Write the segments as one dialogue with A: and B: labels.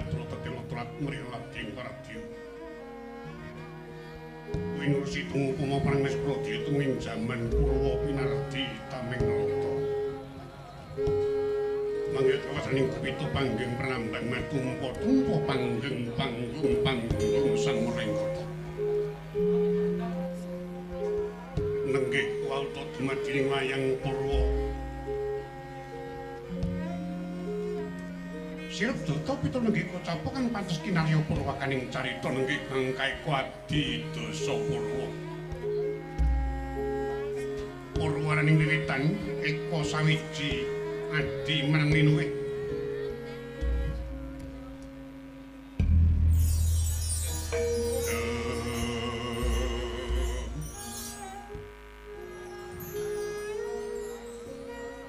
A: Padra tetela turat mrilat ing Paradya. Winusi tungupama pranges Pradya tuming jaman Purwa pinardi taming nalata. Mangget kawasaning kupita panggeng pranambang matumpa-tumpa panggeng panggung sang merengkota. Nenggih walta dumadining wayang Purwa. Sirep Data pita nenggih kocapa kang pantes kinarya purwakaning carita nenggih kang kaeka adi dasa Purwa. Purwaraning wiwitan eka sawiji adi meneng linuwih.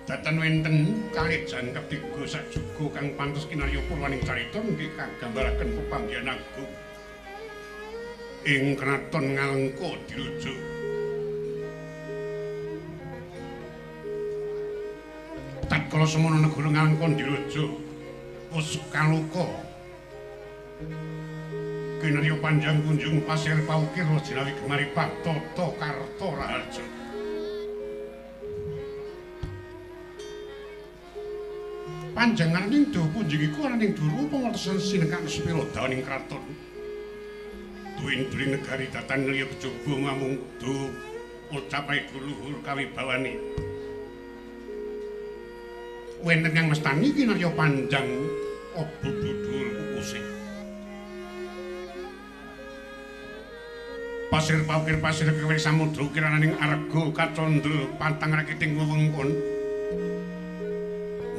A: Datan wenten kalijan ketiga sajuga kang pantes kinarya purwaning carita nggih kagambaraken pepanggihan agung ing kraton Ngalengka dirujuk. Tatkala semana negara Ngalengka dirujuk wis kaluka kinarya panjang kunjung pasir paukir jinawi gemari Patata Karta Raharja. Panjanganing dawa punjing iku ananing duru pangertosan sinengkang sepira dawaning kraton. Duwin-duwin negari datan liya kejaba ngamungdu ucapai luhur kawibawane. Wenten kang mestani kinarya panjang obududul kukuse. Pasir paukir pasir kewe samudra kirananing arga kacandra pantang rakiting wewengkon.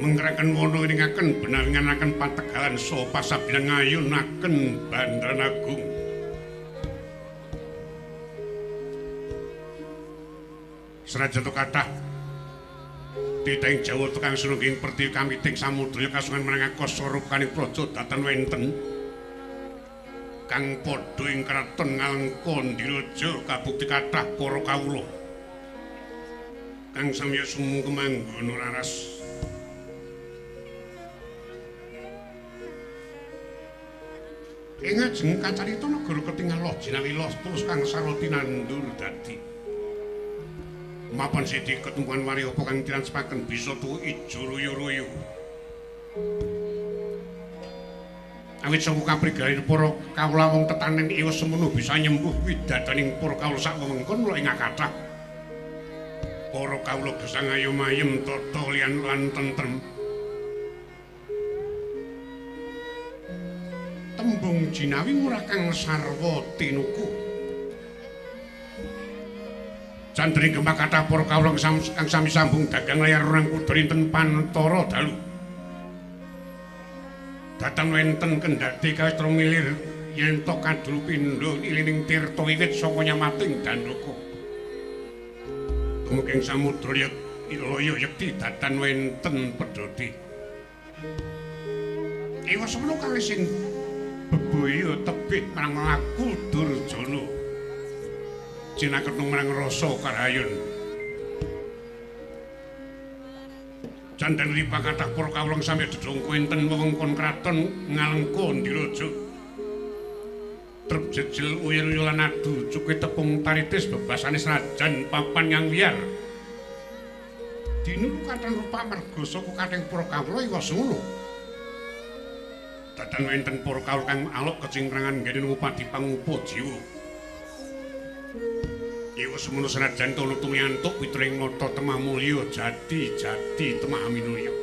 A: Menggerakkan wono iringaken benaringanaken pategalan saha pasabilan ngayunaken Bandaran Agung. Senajan to kathah titahing Jawa tukang sunungging perti kamiting samudra kasungan menang kasarupaning praja datan wenten kang padha ing kraton Ngalengka Ndiraja kabukti kathah para kawula kang samya sumungkem anggana raras. Ing ajeng kacarita negara ketingal loh jinawi loh terus kang sarwati nandur dadi. Mapan sidi ketumpuan wari apa kang diransepaken bisa tuwa ijo ruyu-ruyu. Awit saka kaprigelan para kawula wong tetanen iwes semono bisa nyembuh widadaning para kawula sak wewengkon mula ing kathah. Para kawula gesang ayem-ayem tata liyan lan tentrem. Tembung jinawi murah kang sarwa tinuku. Candring gembak kathah para kawula kang sami sambung dagang layar orang kuda rinten pantara dalu. Datan wenten kendhati kawis tromilir yen to kadul pindha ilining tirta wiwit saka nyamating Dandaka. Dumugi samudra ilaya yekti datan wenten pedhoti. Iwa semono kalih sing bebaya tebih marang laku Durjana jinakethu marang rasa karayun jandan ripa kathah para kawula sami dedhongko enten wewengkon kraton Ngalengka Ndiraja trep jejel uyel-uyel lan adu cukup tepung taritis bebasane senajan papan yang liar dinulu kathah rupa merga saka kathing para kawula iwa semono. Datan wenten para kawula kang alok kecingkrangan nggene ngupadi pangupa jiwa. Iwa semono senajan tono tumiantuk pitring mata temah mulya jati temah minulya.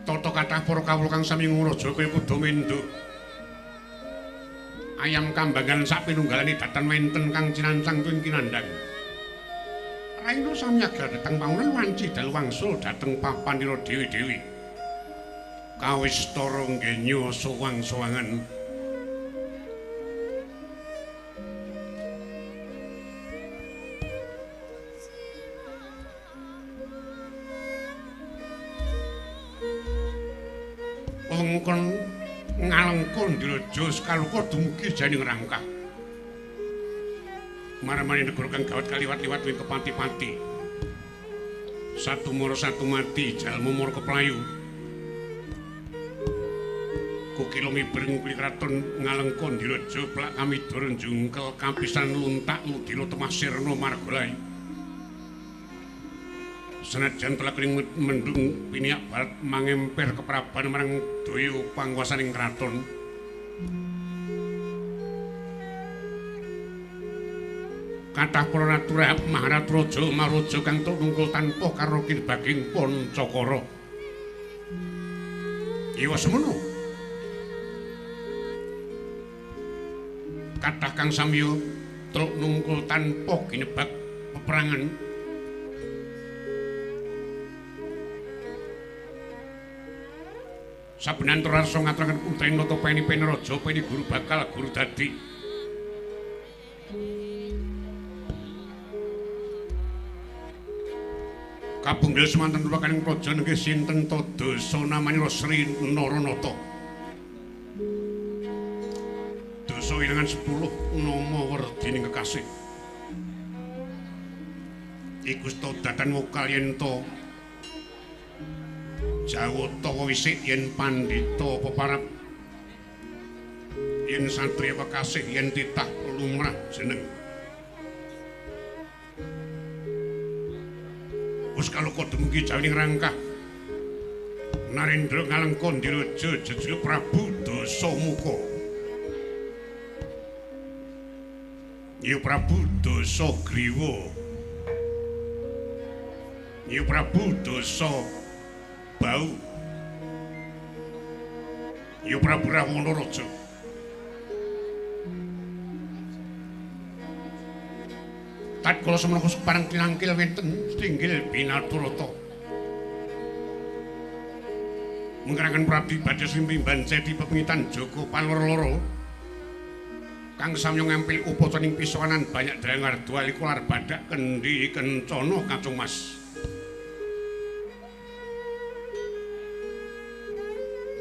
A: Tata kathah para kawula kang sami nguraja kaya kuda mendho. Ayam kambangan sak pinunggalane datan wenten kang cinancang tuwin kinandhang. Raina samyaga dhateng pangunan wanci dalu wangsul dhateng papanira dewi-dewi. Kawis tara nggenya sowang-sowangan. Wengkon Ngalengka Ndiraja kaluka dumugi janing rangkah. Maramane negara kang gawat kaliwat-liwat wing kepati-pati. Satu moro satu mati, jalmu moro keplayu. Kukilumi bereng kuli kraton ngalengkon direjo plak kami durun jungkel kampisan luntak ludilo temasirno margolai. Senajan telah kering mendung piniak barat mangemper kepraban marang doyo pangwasaning kraton. Kathah para natura Maharatraja Maroja kang nungkul tanpa karo kinbaging Pancakara. Iwa semono. Kathah kang samya truk nungkul tanpa ginebag peperangan. Saben antara rasa ngaturaken putrane nata peni raja peni guru bakal guru dadi. Kabunggil semanten rupakaning praja nggih sinten to dasa namanira Sri Naranata. Dasa wilangan 10 nama werdining kekasih. Iku sta datan wokal yen to Jawata wisik yen pandhita peparap. Yen satriya kekasih yen titah lumrah jeneng. Wis kaloko dumugi jawining rangkah Narendra ngalengkon diraja jejuluk Prabu Dasamuka. Ya Prabu Dasagriwa. Ya Prabu Dasabau. Ya Prabu Rawanaraja. Tatkala semana parang tinangkil wonten tinggil Binaturata. Menggerakkan Prabu badhe simimban cedi pepengitan Joko Panloro kang samya ngampil upacaning pisawanan banyak drengar duali kular badak kendi kencana kacung mas.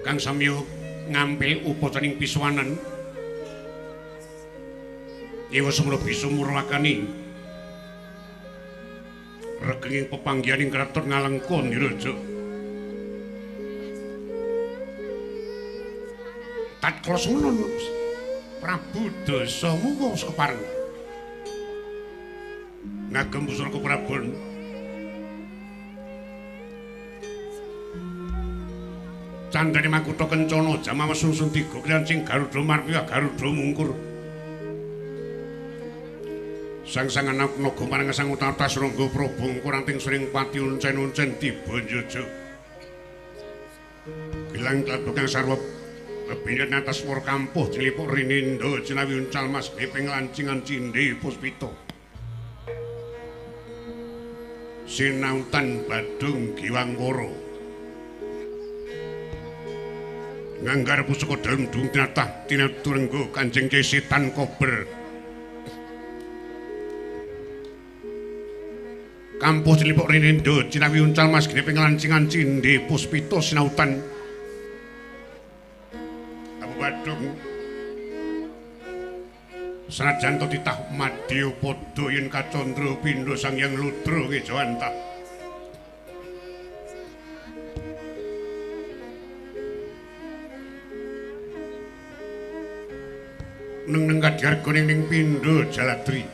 A: Kang samya ngampil upacaning pisawanan iwa semula bisa murwakani regenging pepanggihaning kraton Ngalengkon diraja. Tatkala semono Prabu Dasamuka wis kepareng ngagem busana keprabon. Candhane Makutha Kencana jamawa sungsun 3 kliancing Garuda Marpiya Garuda Mungkur. Sang-sang anak naga marang sang utatas rangga probong kuranting sering pati uncen-uncen tiba njojo. Gilang tlatokang sarwa bebinet atas war kampuh cilipuk rinindo cinawi uncal mas gepeng lancingan cindhe puspita. Sinautan Badung Giwangkara. Nganggar pusaka dalem dung tinatah tinaturenggo Kanjeng Kyai Setan Kober. Kampuh cilipuk rinindo cinawi uncal mas gepeng lancingan cindhe puspita sinautan Abu Badung. Senajan to titah madya padha yen kacandra pindha Sang Hyang Ludra Ngejawantah. Neng kadhiarganing ning pindha Jaladri.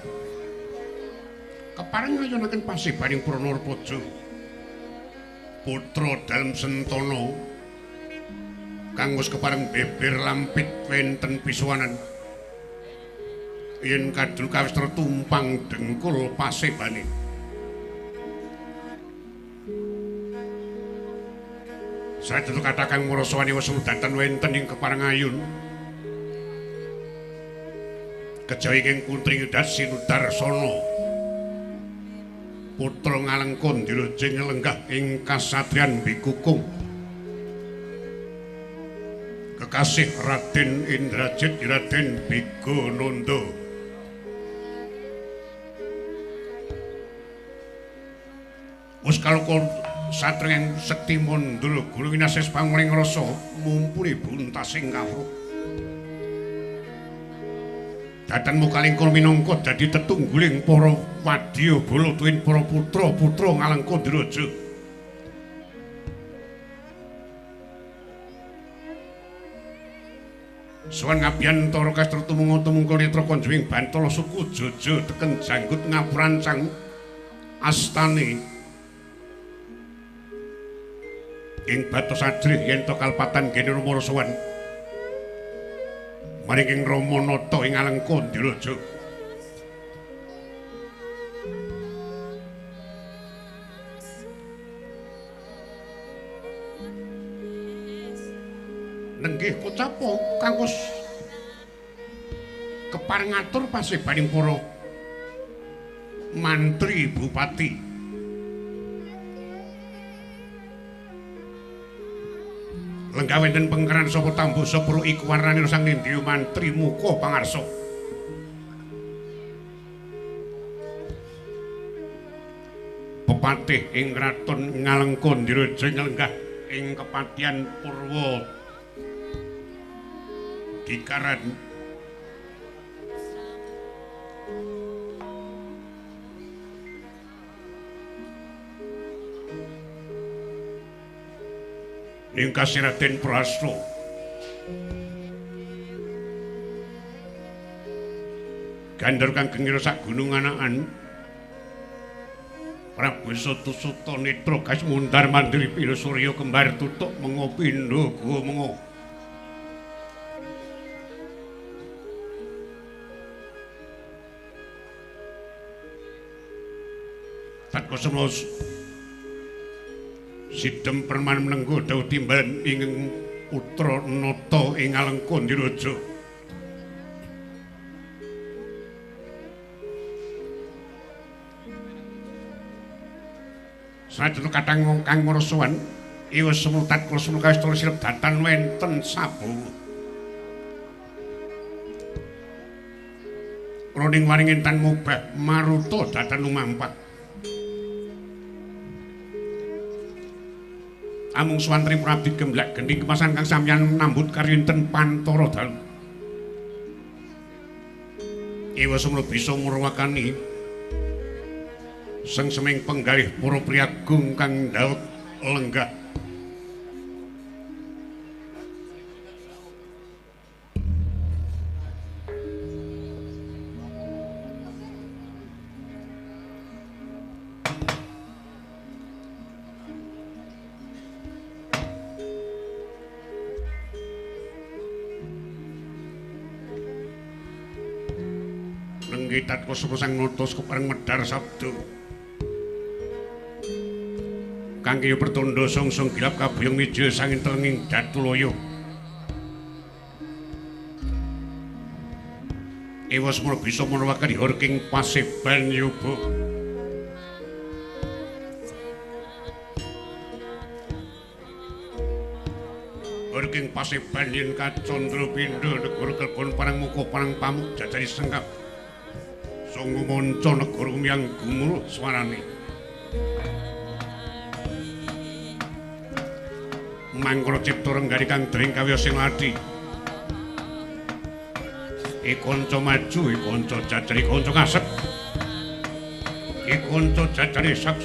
A: Kepareng ngayonaken pasibaning Pranarpaja. Putra dalem Sentana kang wis kepareng beber lampit wenten pisuwanan. Yen kadul kawis tumpang dengkul pasebane. Sadetu kathah kang ngrasani wis udatan wenten ing kepareng ayun. Kejawi ing Puntri Dasi Nudarsana. Putra Ngalengkon diraja lenggah ing kasatriyan Bikukung. Kekasih Raden Indrajit Raden Bigonanda. Wis kaloko satriyan Sekti Mandala Guru Winases Panguling Rasa mumpuni buntasing kawruh. dadanmu kalengkon minangka dadi tetungguling para wadya bala tuwin para putra-putra Ngalengkondiraja. Suwan ngabiyantara kastra tumungkul netra konjuing Bantala suku Jaja teken janggut ngapurancang astane ing Batos Adrih yen to kalpatan gene Rama Rasawan maring Rama Nata ing Ngalengkondiraja. Nenggih kocapa kanggo kepareng ngatur pasebaning para mantri bupati. Lenggah wonten pengkeran sapa Tambusa Pro iku warnane sang Nindya mantri muka pangarsa. Pepatih ing Kraton Ngalengkondiraja nyelenggah ing kepatihan Purwa Dikaran ing Kasiraden Prasna Gandar kang gengira sak gunung anakan Prabu Suta Netra gas mundhar mandiri pira surya kembar tutuk mengo pindha guwa mengo. Tatkosana sidhem perman menenggo dawuh timbalan ing putra Nata ing Ngalengkondiraja. Sajen kadang kang ngarasawan iwis semlutat kula kawistara silep datan wenten sabu. Roning waring entan mubah maruta datan lumampak. Amung swantri Prabdi Gemblak gending kemasan kang samyan nambut karinten Pantara dalu. Iwa semula bisa ngurwakani sengseming penggalih para priyagung kang ndawet lenggah. Tatkosana sang Nata kepareng medhar sabda kang kaya pertanda songsong gilap kabuyung mija sangin telenging Datulaya. Ewa semula bisa menawakan dihorking paseban yoba. Horking paseban yen kacandra pindha negara kelebon parang muka parang pamuk jajari senggap. Sangga manca negara umyang gumul swarane. Mangkara cipta renggani kang dering kawya sing ladhi. Kanca maju, kanca jajari, kanca ngasep. Kanca jajari sak.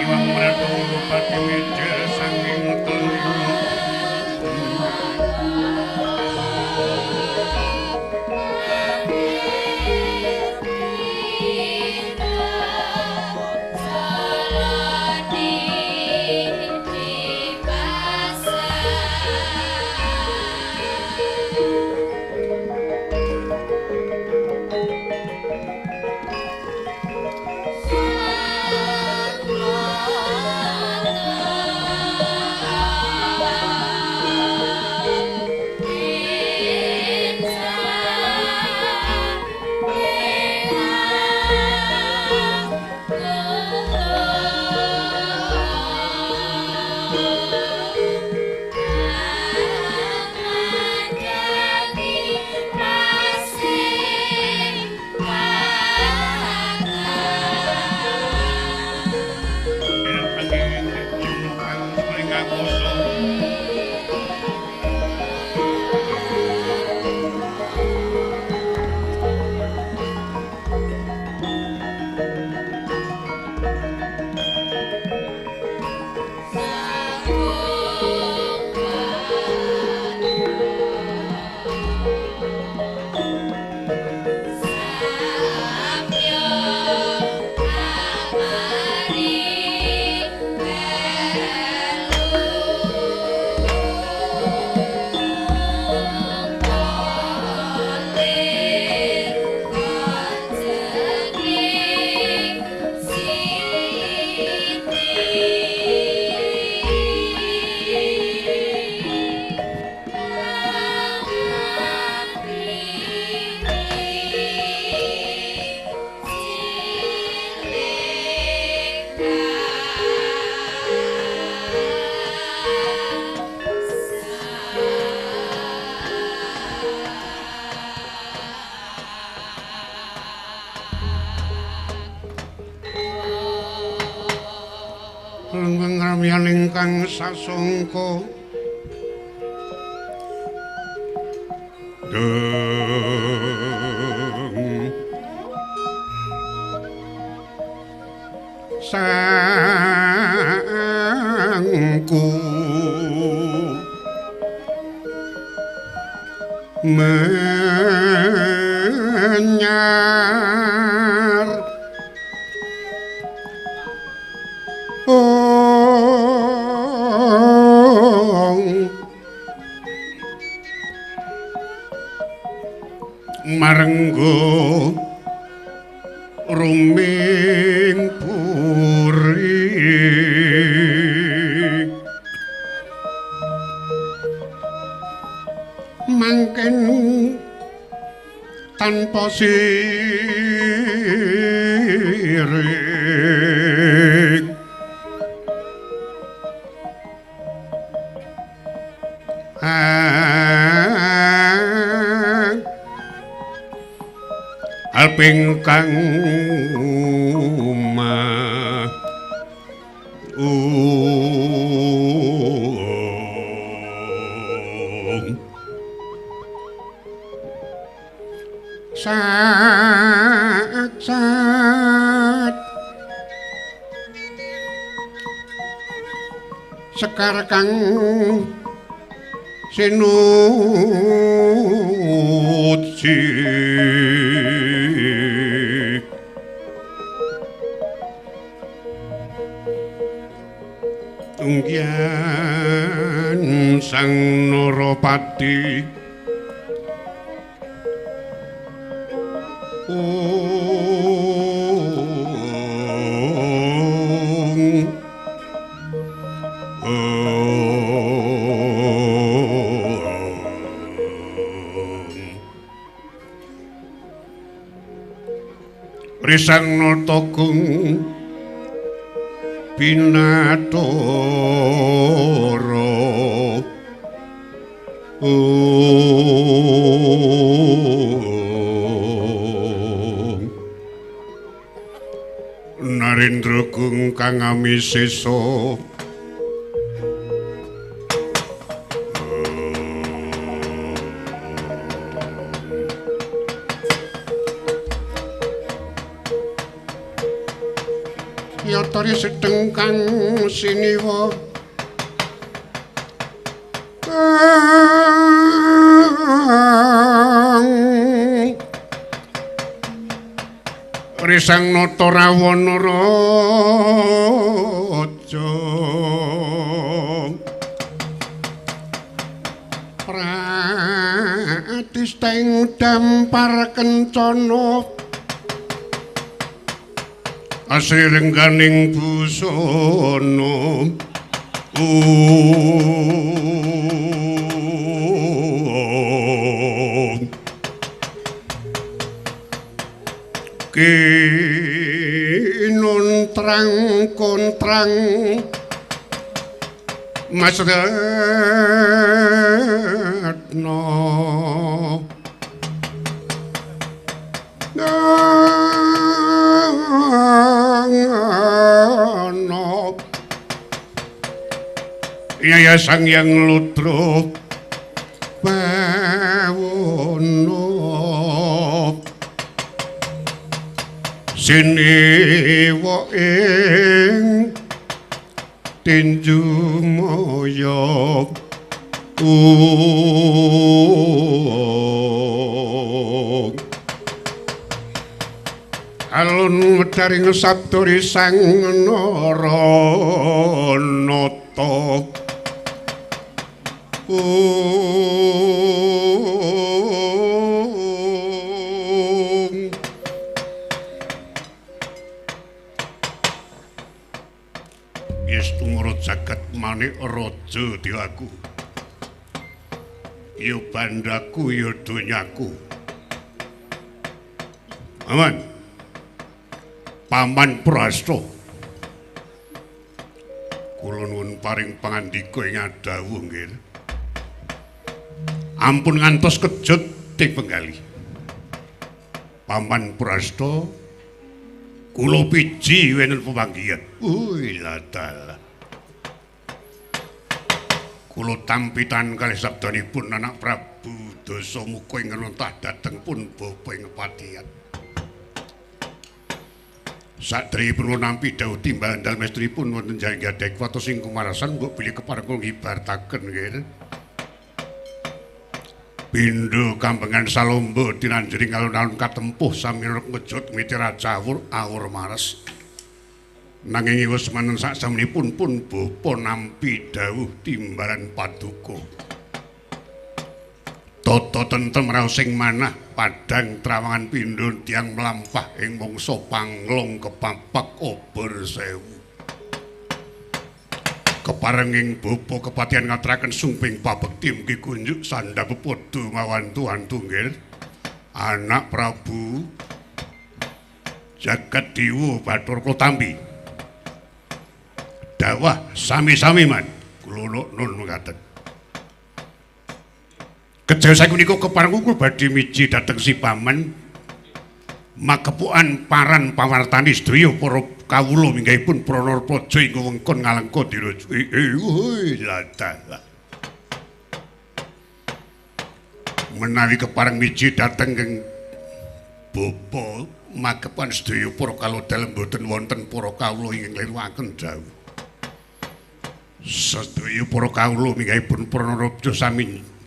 A: Iwang mratunggu pati meja sanging teling Lengramian ingkang sasongko deng sangku menyar marenggo ruming puri mangken tanpa sirik alping kang saksat sekar kang sinuci tunggian sang Narapati Risang Natagung Binathara Narendra Gung kang amisesa Sabdari sedeng kang siniwa Risang nata Rawana raja Pratisteng dampar kencana asrengganing busana kinun trang kontrang Mas Retno Iya sang yang ludro bawono siniwa ing tinju moyo alun wedaring sabdari sang naranata yes tumurut jagat manik raja dewaku ya bandaku ya donyaku aman Paman Prasta kula nuwun paring pangandika ing adawuh nggih ampun ngantos kejut ting penggali Paman Prasta kula piji wenen pepanggihan ladal kula tampitan kalih sabdanipun anak Prabu Dasamuka ing nentah dhateng pun bapa ing kepatihan sadèrèngipun nampi dawuh timbalan dalem estripun wonten jaring gadhah watos ing kumarasan mbok bilih kepareng kula ngibartaken nggih Pindha kambengan salomba tinanjering alun-alun katempuh sami ngejut miti rajawur awur mares nanging wis manen saksamunipun pun bapa nampi dawuh timbalan paduka tata tentrem raos sing manah padhang trawangan pindha tiyang mlampah ing mangsa panglong kepapak obor sewu keparenging bapa kepatihan ngaturaken sumping pabekti mugi kunjuk sandha pepodo mawantu-wantu nggih anak Prabu Jagat Dewa Bathara Kotambi dawah sami-sami man kula nun ngaten kejawi saiki menika kepareng kula badhe miji dhateng si paman makepukan paran pawartani sedaya para kawula minggahipun Pranara Praja ing wengkon Ngalengka Diraja. Ladal. Menawi kepareng miji dhateng ing bapa makepukan sedaya para kawula dalem boten wonten para kawula ingkang liruaken dawuh. Sedaya para kawula minggahipun Pranara Praja sami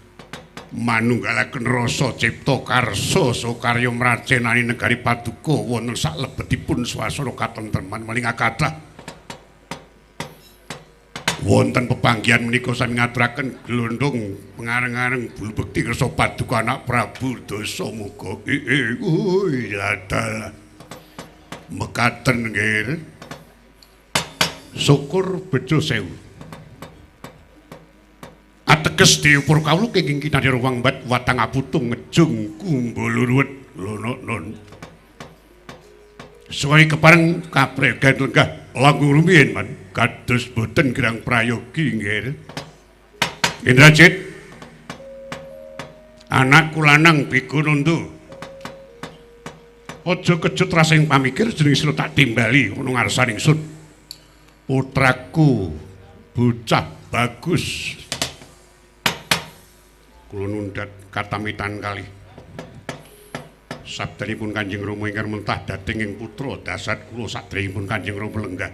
A: manunggalaken rasa cipta karsa saha karya mracenani negari Paduka wonten saklebetipun swasana katentreman maling kathah wonten pepanggihan menika sami ngaturaken glondhong pengareng-areng bulu bekti kersa Paduka anak Prabu Dasamuka ladal mekaten nggih syukur bejo sewu ateges Dewa para kawula kenging kinarya ruwang bat watang aputung ngejung kumbuluruwet lono-non suwai kepareng kapregan lenggah langkung rumiyin man kados boten kirang prayogi nggih Indrajit anakku lanang Bigunanda aja kejut rasing pamikir jeneng sira tak timbali ana ngarsaning ingsun putraku bocah bagus kula nundhat katamitan kalih sabdanipun Kanjeng Rama ingkang mentah dhateng ing putra dasat kula sadèrèngipun Kanjeng Rama lenggah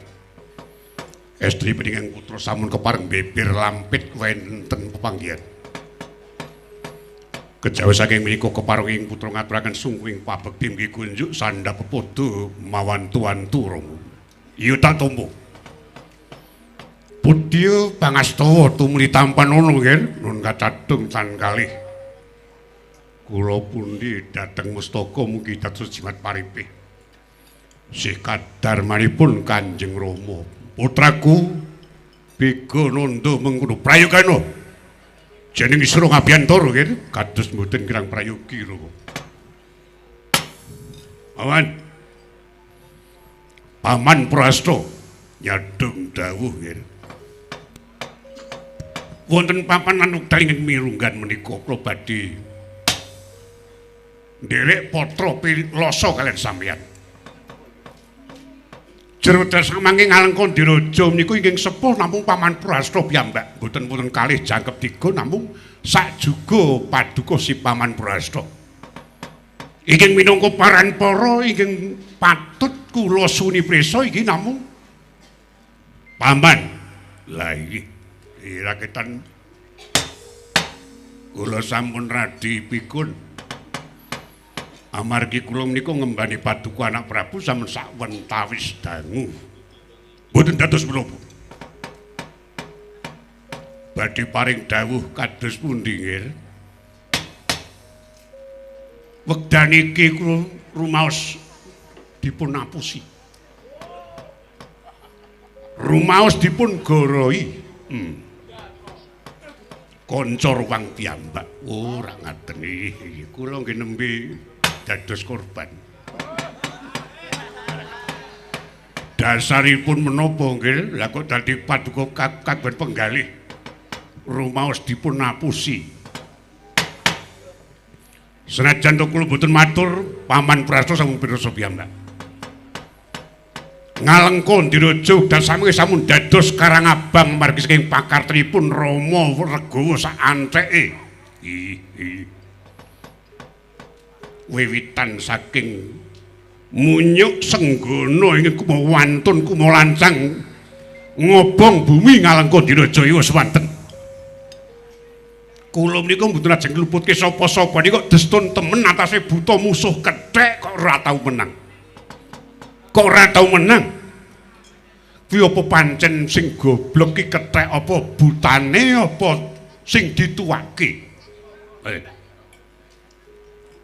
A: Estri peningang putra sampun kepareng bibir lampit wenten pepanggihan. Kejawi saking menika kepareng ing putra ngaturaken sungguhing pabekti nggih kunjuk sandhap pepodo mawan tuan turung. Iya tak tombo. Budya pangastawa tumuli tampan ono nggih nun kacadung tan kalih. Kula pundi dhateng mustaka mugi dados jimat paripih. Sih kadarmanipun Kanjeng Rama. Putraku Bega Nanda mengkono prayogana jeneng Isra Ngabiyantara nggih kados mboten kirang prayogi lho. Paman Prasta nyadong dawuh nggih. Wonten papan anukdal ingkang mirunggan menika kula badhe nderek patra pilasa kaliyan sampeyan. Jero samangke ngalengka diraja menika inggih sepuh namung Paman Prasta piyambak. Mboten wonten kalih jangkep tiga namung sak juga paduka si Paman Prasta. Inggih minangka paranpara inggih patut kula suni prisa inggih namung Paman. Lah iki raketan kula sampun radi pikun. Amargi kula menika ngembani paduka anak Prabu sampun sawentawis dangu. Mboten dados menapa. Badhe paring dawuh kados pundi nggih? Wekdal iki kula rumaos dipun apusi. Rumaos dipun goroi. Kanca ruwang piyambak. Ora ngaten iki. Kula nggih nembe dados korban. Dasaripun menapa nggih? Lah kok dadi paduka kagungan penggalih. Rumaos dipun apusi. Senajan to kula boten matur, Paman Prasta sampun pirsa piyambak. Ngalengka diraja dan sami sampun dados Karang Abang margi saking pakartenipun Rama Regawa sak anteke. Wiwitan saking munyuk senggana ingkang kumawantun kumalancang ngobong bumi ngalengka diraja wis wonten. Kula menika mboten ajeng ngluputke sapa-sapa nika destun temen atase buta musuh kethek kok ora tau menang. Kok ora tau menang? Kuwi apa pancen sing goblok ki kethek apa butane apa sing dituwake?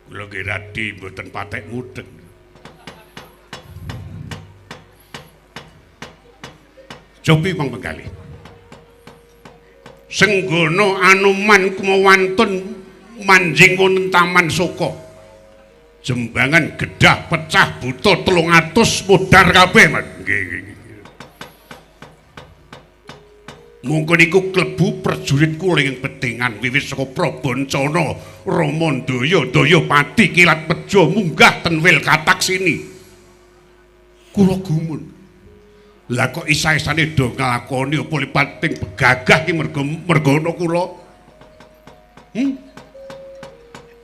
A: Kula ki radi mboten patek mudeng. Cobi wong penggalih. Senggana Anoman kumawantun manjing wonten Taman Soka. Jembangan gedah pecah buta 300 modar kabeh. Nggih. Mungkin iku klebu prajurit kula ing petingan wiwit saka Prabancana, Ramandaya, Dayapati, Kilat Peja munggah ten Wil Kataksini. Kula gumun. Lah kok isa-isane do nglakoni apa lipating begagah ki merga ana kula?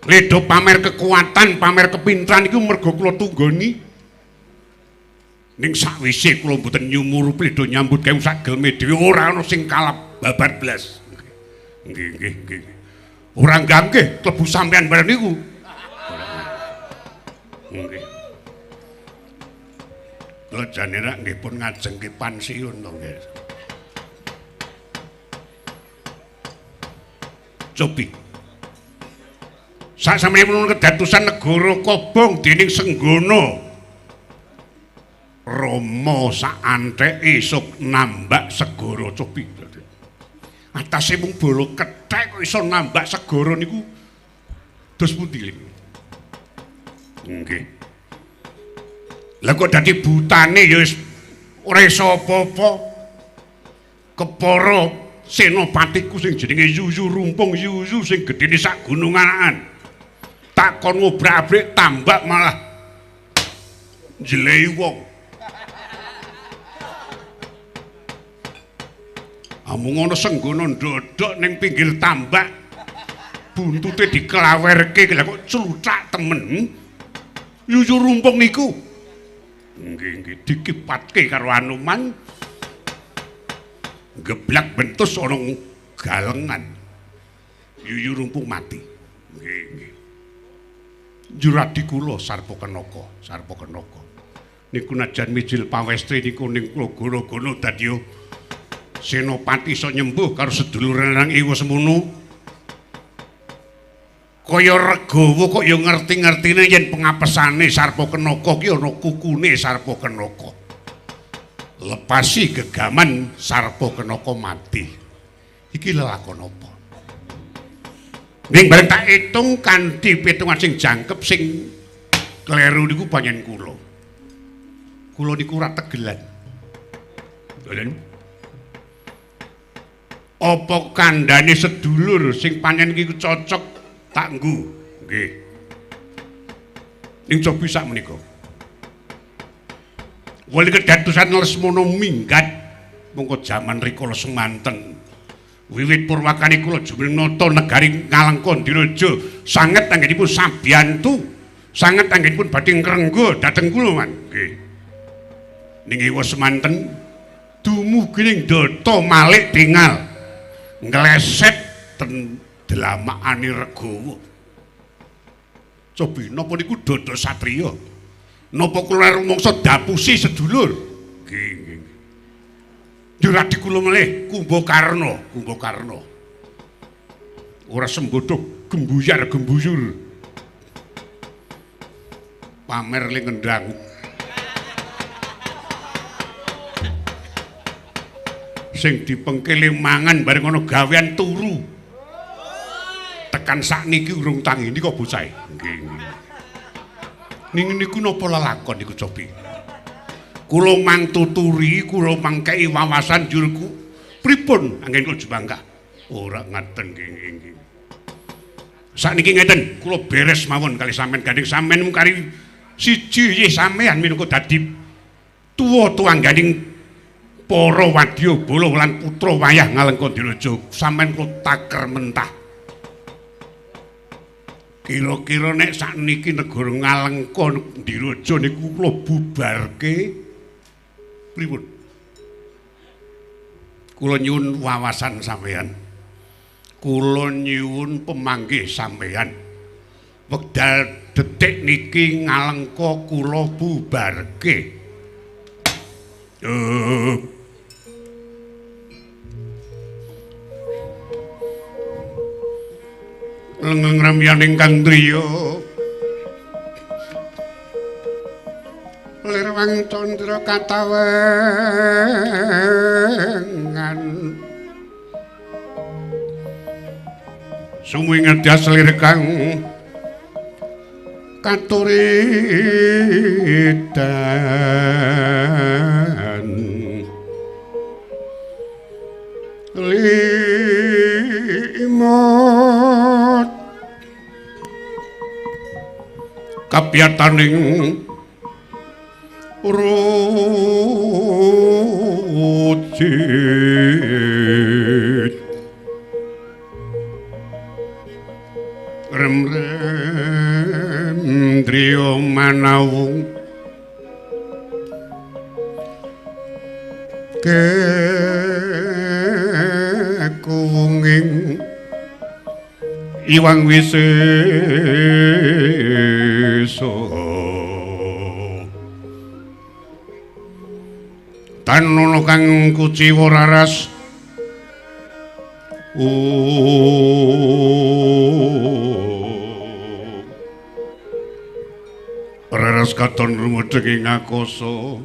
A: Ledo pamer kekuatan, pamer kepinteran iku merga kula tunggoni. Ning sakwise kula mboten nyumuru pledho nyambut gawe sak gelme dhewe ora ana sing kalap babar blas. Nggih. Ora nggih klebu sampean bareng niku. Nggih. Kula jane rak nggih pun ngajengke pansiun to nggih. Cobi. Sak sampeyan kedatusan negara kobong dening Senggana. Rama sak anteke sok nambak segara cobi. Atase mung bala kethek kok iso nambak segara niku dos pundi lho. Nggih. Lah kok dadi butane ya wis ora iso apa-apa. Kepara senopatiku sing jenenge Yuyu Rumpung Yuyu sing gedene sak gunungan. Takon ngobrak-abrik tambak malah jelehi wong. Amung ana Senggana ndodok ning pinggir tambak buntute dikelawerke lha kok cluthak temen Yuyu Rumpung niku nggih dikipatke karo Anoman geblak bentus ana galengan. Yuyu rumpung mati. Nggih, nggih. Juradi kula Sarpakenaka, Sarpakenaka. Niku najan mijil pawestri niku ning kula gono-gono dadi senopati iso nyembuh karo sedulur nang iwa semono. Kaya Regawa kok ya ngerti-ngertine yen pengapesane Sarpakenaka ki ana kukune Sarpakenaka. Lepasi gegaman Sarpakenaka mati. Iki lelakon apa? Ning bareng tak itung kanthi pitungan sing jangkep sing kleru niku panjen kula. Kula niku ora tegelan. Mboten. Apa kandhane sedulur sing panjen iki cocok tak nggu? Nggih. Ning cobi sak menika. Wali kedatusan Lesmana minggat mongko jaman rikala semanten. Wiwit purwakane kula jumeneng nata negari Ngalengka Diraja sanget anggenipun sabiyantu, sanget anggenipun badhe ngrengga dhateng kula man. Nggih. Ning iwa semanten dumugi ndata malik tingal ngleset ten delamakane Regawa. Cobi napa niku dada satriya? Napa kula rumangsa dapusi sedulur? Nggih, nggih. Juradi kula melih Kumbakarna, Kumbakarna. Ora sembodho gembuyar gembuyur. Pamer ling ngendang. Sing dipengkele mangan bareng ana gawean turu. Tekan sakniki urung tangi nika bocah. Nggih, nggih. Ning niku napa lelakon niku cobi? Kula mangtuturi, kula mangkei wawasan jurku. Pripun anggen kula jumangkah? Ora ngaten nggih. Sakniki ngeten, kula beres mawon kali sampean gandeng sampean mungkari siji nggih sampean minangka dadi tuwa-tuwangganing para wadya bala lan putra wayah Ngalengka Diraja. Sampean kula taker mentah. Kira-kira nek sakniki negara Ngalengka Diraja niku kula bubarke pripun? Kula nyuwun wawasan sampeyan. Kula nyuwun pemanggih sampeyan. Wekdal detik niki Ngalengka kula bubarke. Lengang ramyaning kang driya lirwang candra katawengan sumuing ngedyas lir kang katuridan limot kapiyataning rucit rem-rem driya manawung kekuwunging iwang wisesa tanana kang kuciwa raras raras katon rumedheg ing akasa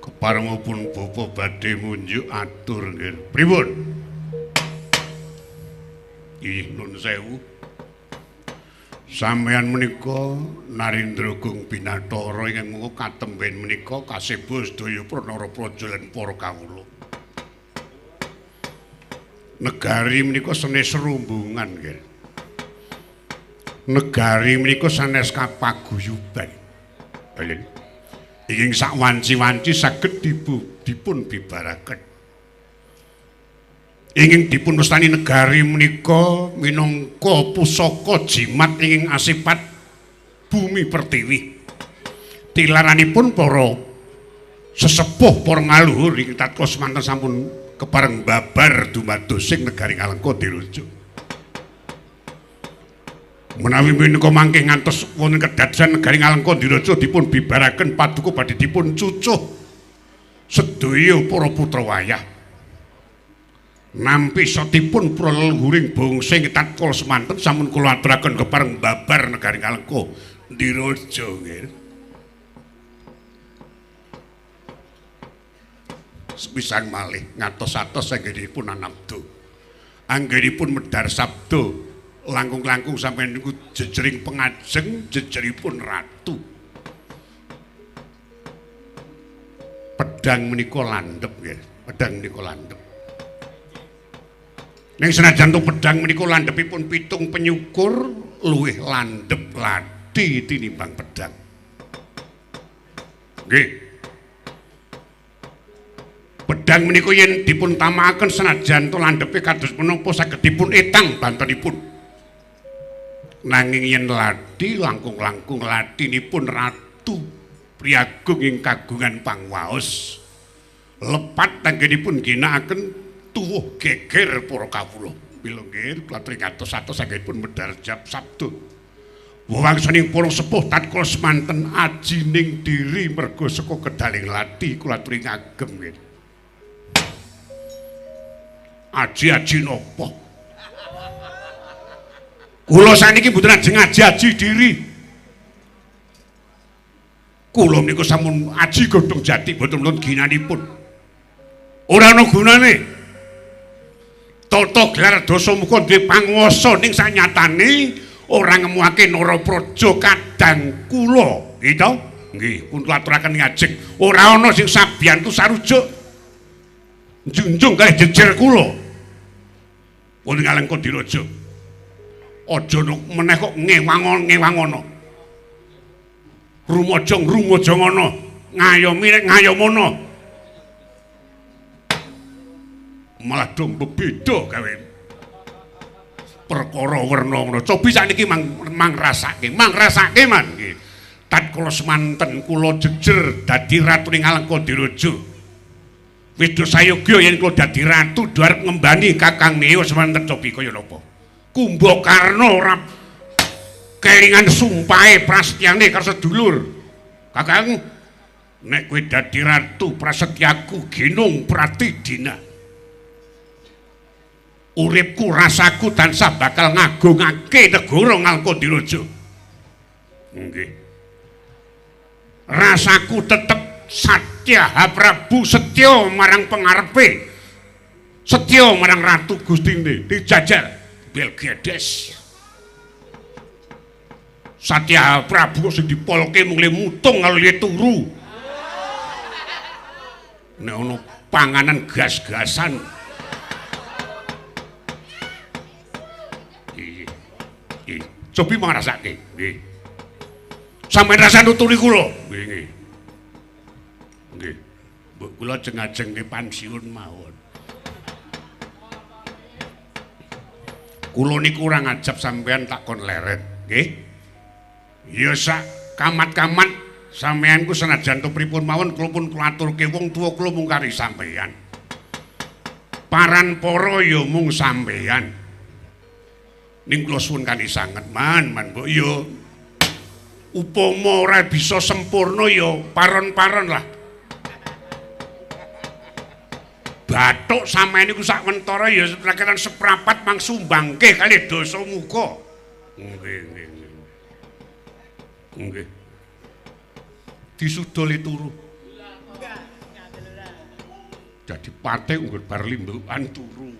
A: keparengipun bapa badhe munjuk atur nggih pripun. Ih nun sewu. Sampeyan menika Narendra Gung Binathara ingkang mengko katemben menika kasebul sedaya pranara praja lan para kawula. Negari menika sanes serumbungan nggih. Negari menika sanes kapaguyuban. Nggih. Ing sak wanci-wanci saged dipun bibaraken. ingin dipun wastani negari menika minangka pusaka jimat ingin asipat bumi pertiwi. Tilaranipun para sesepuh para ngaluhur ingkang tatkala semanten sampun kepareng babar dumados ing negari Ngalengka dirujuk. Menawi menika mangke ngantos wonten kedadosan negari Ngalengka dirujuk dipun bibaraken paduka badhe dipun cucuh sedaya para putra wayah. Nampi satipun para leluhuring bangsa ing tatkala semanten sampun kula aturaken kepareng babar negari Ngalengka dirujuk nggih. Sepisan malih ngatos-atos anggenipun anabda. Anggenipun medhar sabda langkung-langkung sampeyan niku jejering pengajeng, jejeripun ratu. Pedang menika landhep nggih, pedang menika landhep. Ning senajan to pedang menika landhepipun pitung penyukur luwih landhep lati tinimbang pedang. Nggih. Pedang menika yen dipun tamakaken senajan to landhepe kados menapa saged dipun etang bantenipun. Nanging yen lati langkung-langkung latinipun ratu priagung ing kagungan pangwaos. Lepat anggenipun ginakaken tuwuh geger para kawula. Mila nggih klatri ngatos-atos anggenipun medhar jab sabda. Wangsaning para sepuh tatkala semanten ajining diri merga saka kedaling lati kula aturi ngagem nggih. Aji-aji napa? Kula saniki mboten ajeng aji-aji diri. Kula menika sampun aji godhong jati mboten wonten ginanipun. Ora ana gunane. Tata gelar dosa muga duwe panguwasa ning sanyatane ora ngemuake Narapraja kadang kula, nggih to? Nggih, pun kula aturaken ngajeng. Ora ana sing sabiyantu sarujuk njunjung kalih jejer kula. Wong Ngalengka dirujuk. Aja meneh kok ngewangono. Rumajang-rumajangana, ngayomi nek ngayomono. Malah dong bebeda gawe. Perkara werna-werna. Cobi sakniki mang rasake man nggih. Tatkala semanten kula jejer dadi ratu ning Ngalengka dirujuk. Wis sayogya yen kula dadi ratu arep ngembani Kakang Neo semanten cobi kaya napa. Kumbakarna ora kelingan sumpahe prasetyane karo sedulur. Kakang, nek kowe dadi ratu prasetyaku Ginung Pratidina. Uripku rasaku tansah bakal ngagungake negara Ngalengka dirujuk. Nggih. Rasaku tetep Satya Prabu setya marang pangarepe, setya marang ratu Gustine dijajar Belgedes. Satya Prabu sing dipolke mulih mutung kali turu. Nek ana panganan gas-gasan. Nggih. Cobi mangrasake. Nggih. Sampeyan rasa nuturi kula. Nggih. Nggih. Mbok kula jeng-ajeng pansiun mawon. Kula niku ora ngajab sampeyan tak kon leret, nggih. Ya sak kamat-kamat sampeyan ku senajan to pripun mawon kula pun klaturke wong tuwa kula mung kari sampeyan. Paran para ya mung sampeyan. Ning kula suwun kali sanget man mbok ya upama ora bisa sempurna ya paron-paron lah. Bathuk sampeyan niku sak mentara ya seprakeran seprapat mang sumbangke kalih dosa muka. Nggih. Nggih. Disudoli turu. Dadi pate nggon bar limbukan turu.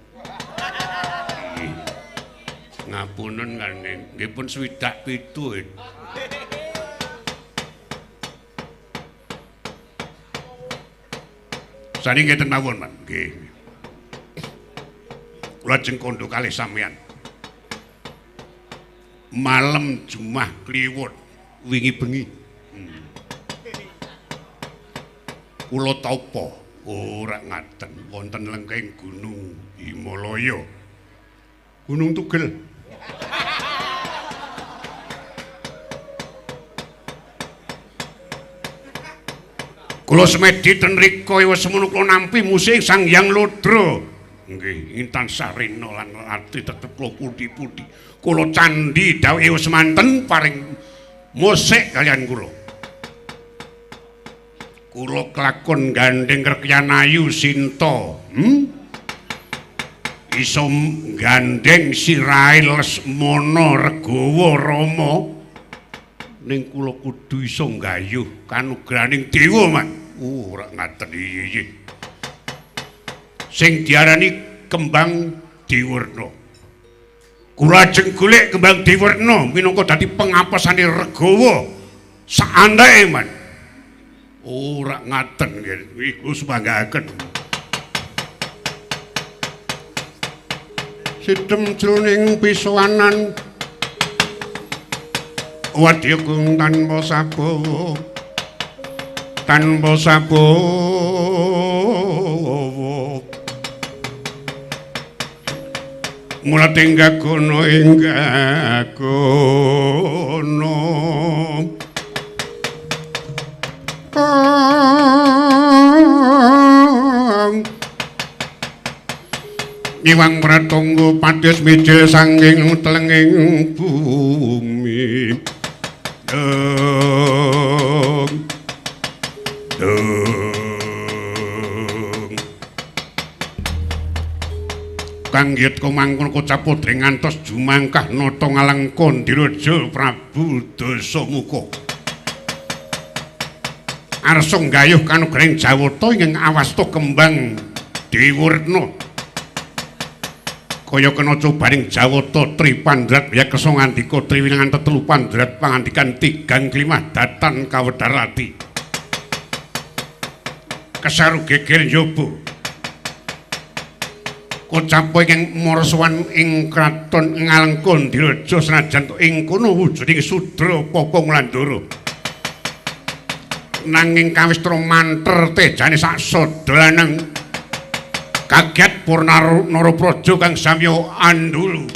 A: Ngapunten kan nggih pun 27. Sani ngeten mawon, Mas. Nggih. Kula jeng kandha kalih sampeyan. Malem Jumat Kliwon wingi bengi. Kula tapa, Ora ngaten, wonten lengkeng Gunung Himalaya. Gunung Tugel. Kula semedi ten rika wis semono kula nampi musih Sang Hyang Lodra. Nggih, Intan Sarena lan ati tetep kula puti-puti. Kula candhi dawuhe wis semanten paring musik kalian kula. Kula kelakon gandeng Rekyan Ayu Sinta. Iso gandeng sirahe Lesmana Regawa Rama. Ning kula kudu iso nggayuh kanugrahaning dewa, Mas. Ora ngaten iki. Sing diarani kembang Diwerna. Kula ajeng golek kembang Diwerna minangka dadi pengapesane Regawa saandake, Mas. Ora ngaten nggih. Iku semanggaken. Sitem jroning pisowanan wadya kung tanpa sabawa mula tenggagono enggagono Iwang pratangga padhes mijil sanging telenging bumi Kanggit kumangkon kocap podring ngantos jumangkah nata ngalengkon Diraja Prabu Dasamuka arsa nggayuh kanugrahing Jawata ing awasta kembang Diwerna kaya kena cobaning Jawata Tripandrat ya kesa ngandika Triwinangan tetelu Pandrat pangandikan tigang klimah datan Kawedarati kesaru geger njaba kocapa ing marsawan ing kraton Ngalengkon Diraja senajan ing kono wujuding Sudra Papa Nglandara nanging kawistara manter tejane sak sadalanang kaget Purna Narapraja kang samya andulu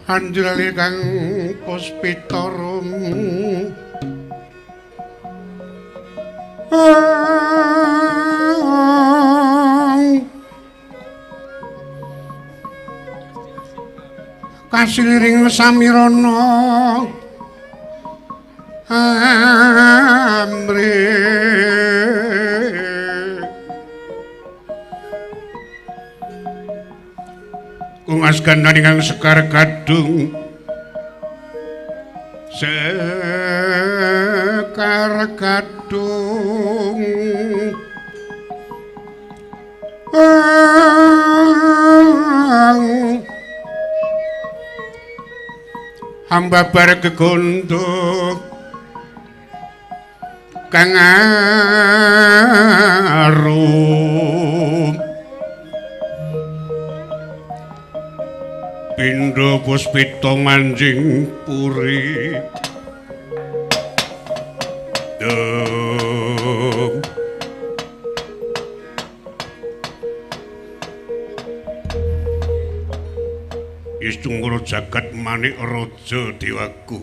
A: Anjali kang Puspitarum Kasiliring samirana amri kungas gandani kang sekar kadung sekar kadung hamba bar gegondok kang arum pindha puspita manjing puri dong Istunggur jagat manik raja dewaku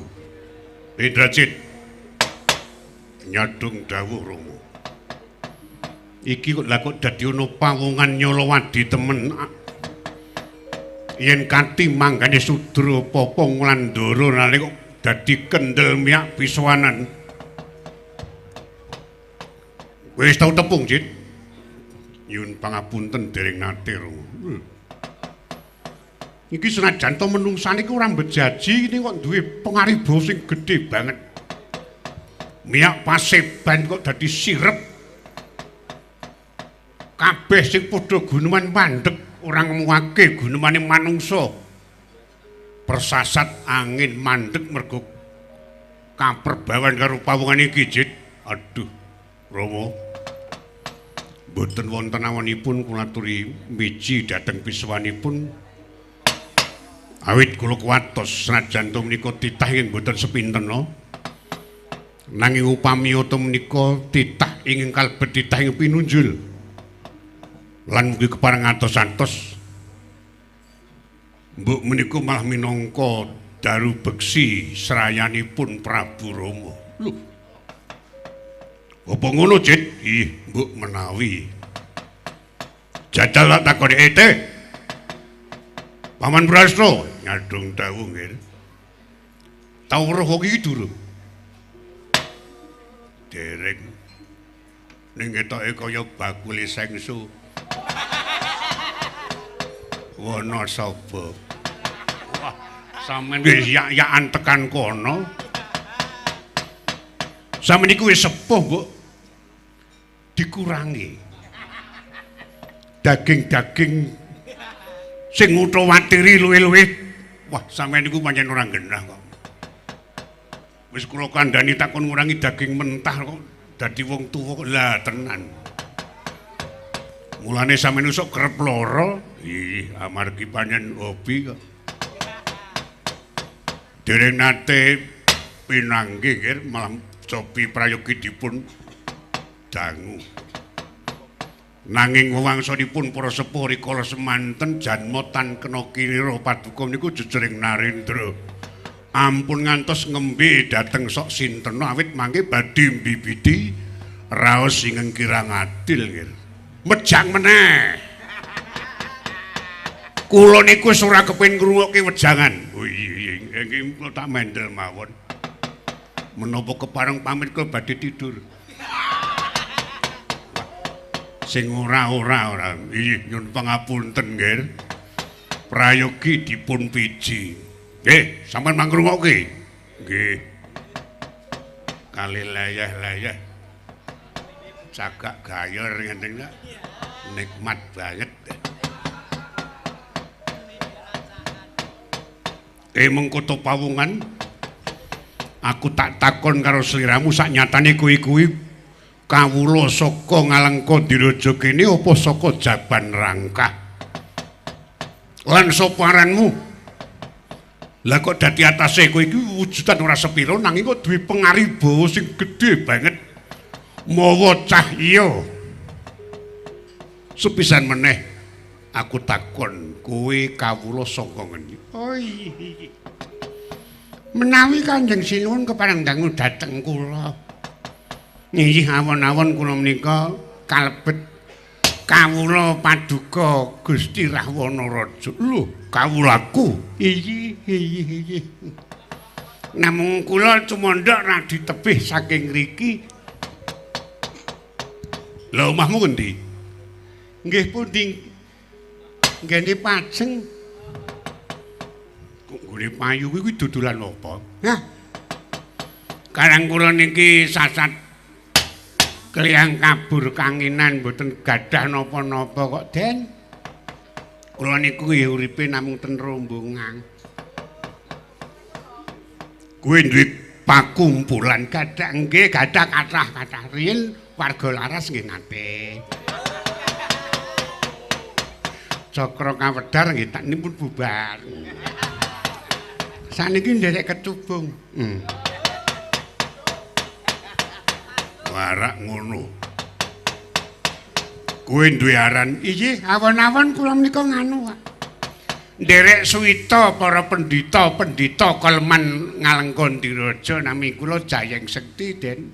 A: Indrajit nyadung dawuh Rama iki kok lha kok dadi ana pawongan Nyolowadi temen yen kanthi manggane Sudra Papa Nglandara nalika kok dadi kendel miyak pisowanan wis tau tepung Jit nyuwun pangapunten dereng nate Rama iki senajan to menungsane ku ora bejaji ini kok duwe pengaribo sing gedhe banget miyak paseban kok dadi sirep kabeh sing padha guneman mandeg ora ngemuake gunemane manungsa persasat angin mandeg mergo kaperbawan karo pawongan iki Jit aduh Rama boten wonten awanipun kula aturi miji dhateng piswanipun awit kula kuwatos senajan to menika titah ing boten sepintena nanging upami to menika titah ingkang kalebet titah ing pinunjul lan mugi kepareng atos-atos mbok menika malah minangka daru beksi serayanipun Prabu Rama lho apa ngono Jit ih mbok menawi jajal tak takoni ete Paman Brasna nyadung dawuh nggih. Tau roh iki durung. Dereng. Ning ketoke kaya bakule sengsu. Wono sapa? Wah, sampean wis yak-yakan tekan kono. Sampeyan iku wis sepuh, Mbok. Dikurangi. Daging-daging sing ngutawatiri luwe-luwe wah sampeyan niku pancen ora genah kok wis kula kandhani takon ngurangi daging mentah kok dadi wong tuwa kok lah tenan mulane sampeyan usuk kerep lara ih amargi pancen hobi kok dereng nate pinanggih nggih malah cobi prayogi dipun dangu nanging wewangsanipun para sepuh rikala semanten janma tan kena kirira paduka niku jejering Narendra ampun ngantos ngembe dhateng sok sinten awit mangke badhe mbibiti raos ingkang kirang adil nggih mejang meneh kula niku wis ora kepengin ngrungokke wejangan oh iya iki kula tak mendel mawon menapa kepareng pamit kula badhe tidur sing ora iya nyun pangapunten nggih prayogi dipun piji nggih sampean mangrungokke nggih kali layah-layah cagak gayor ngenten nikmat banget mengkoto pawungan aku tak takon karo sliramu sak nyatane kuwi kawula saka Ngalengka Diraja kene apa saka Jaban Rangkah lan sapa aranmu lah kok dadi atase kowe iki wujudan ora sepiro nanging kok duwe pengaribawa sing gedhe banget mawa cahya sepisan meneh Aku takon, kowe kawula saka ngendi? Oh iya. Menawi Kanjeng Sinuwun kepareng dangu dhateng kula. Nggih awon-awon kula menika kalebet kawula paduka Gusti Rahwana Raja. Lho, kawulaku. Iya. Namung kula cumandhak ra ditebih saking mriki. Lha omahmu endi? Nggih pundi? Nggene pajeng. Kok nggone payu kuwi dodolan apa? Hah. Karang kula niki sasat kliyang kabur kanginan mboten gadah napa-napa kok, Den. Kula niku ya uripe namung ten rombongan. Kuwi duwe pakumpulan gadah nggih gadah kathah-kathah riyin warga laras nggih nate. Cakra kawedhar nggih tak nipun bubar. Saniki nderek kecubung. Warak ngono. Kowe duwe aran? Iya, awon-awon kula menika nganu, Pak. Nderek suwita para pendhita kaleman ngalengkon diraja nami kula Jayeng Sekti, Den.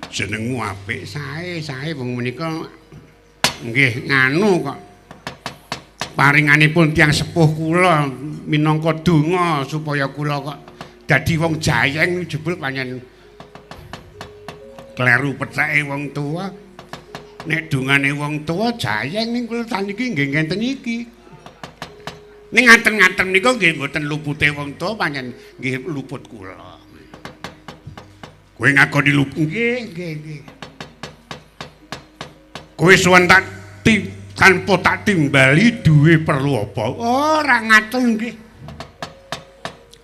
A: Jenengmu apik sae wong menika nggih nganu kok. Paringanipun tiyang sepuh kula minangka donga supaya kula kok dadi wong Jayeng jebul panjen kleru pethake wong tuwa. Nek dungane wong tuwa Jayeng ning kula saniki nggih ngenten iki. Ning ngaten-ngaten niku nggih mboten lupute wong tuwa panjen nggih luput kula. Kowe ngakoni luput nggih. Kowe suwen tanpa tak timbali duwe perlu apa? Ora ngaten nggih.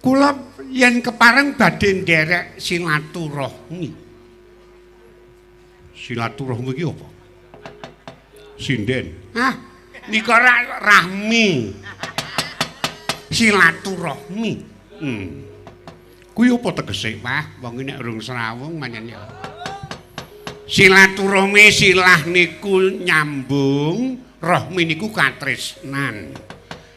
A: Kula yen kepareng badhe nderek silaturahmi. Silaturahmi iki apa? Sinden. Ah, nika rahmi. Silaturahmi. Kuwi apa tegese, Pak? Wong nek urung srawung manyen ya. Silaturahmi silah niku nyambung, rahmi niku katresnan.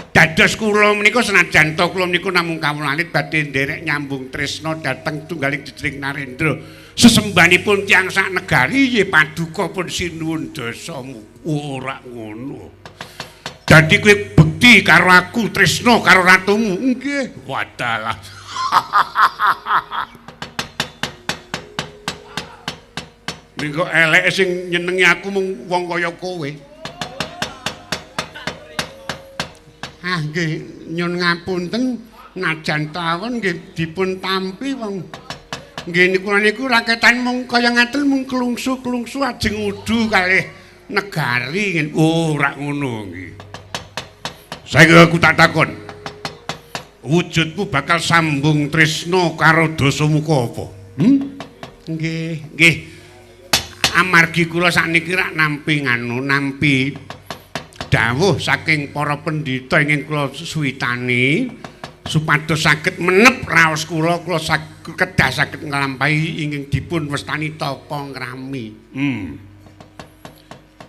A: Dados kula menika senajan to kula niku namung kawulanit badhe nderek nyambung tresna dhateng tunggaling Jejering Narendra. Sesembanipun tiyang sak negari nggih paduka pun sinuwun dasamu. Ora ngono. Dadi kowe bekti karo aku, tresna karo ratumu. Nggih, wadalah. Ning kok elek sing nyenengi aku mung wong kaya kowe. Ah nggih nyun ngapunten najan tawon nggih dipun tampi wong nggih niku raketan mung kaya ngaten mung klungsu-klungsu ajeng udu kalih negari nggih. Ora ngono nggih. Saiki aku tak takon. Wujudmu bakal sambung tresna karo Dasamuka apa? Nggih. Amargi kula sakniki rak nampi dawuh saking para pendhita ingkang kula suwitani supados saged menep raos kula kedah saged nglampahi ingkang dipun wastani tapa ngrami.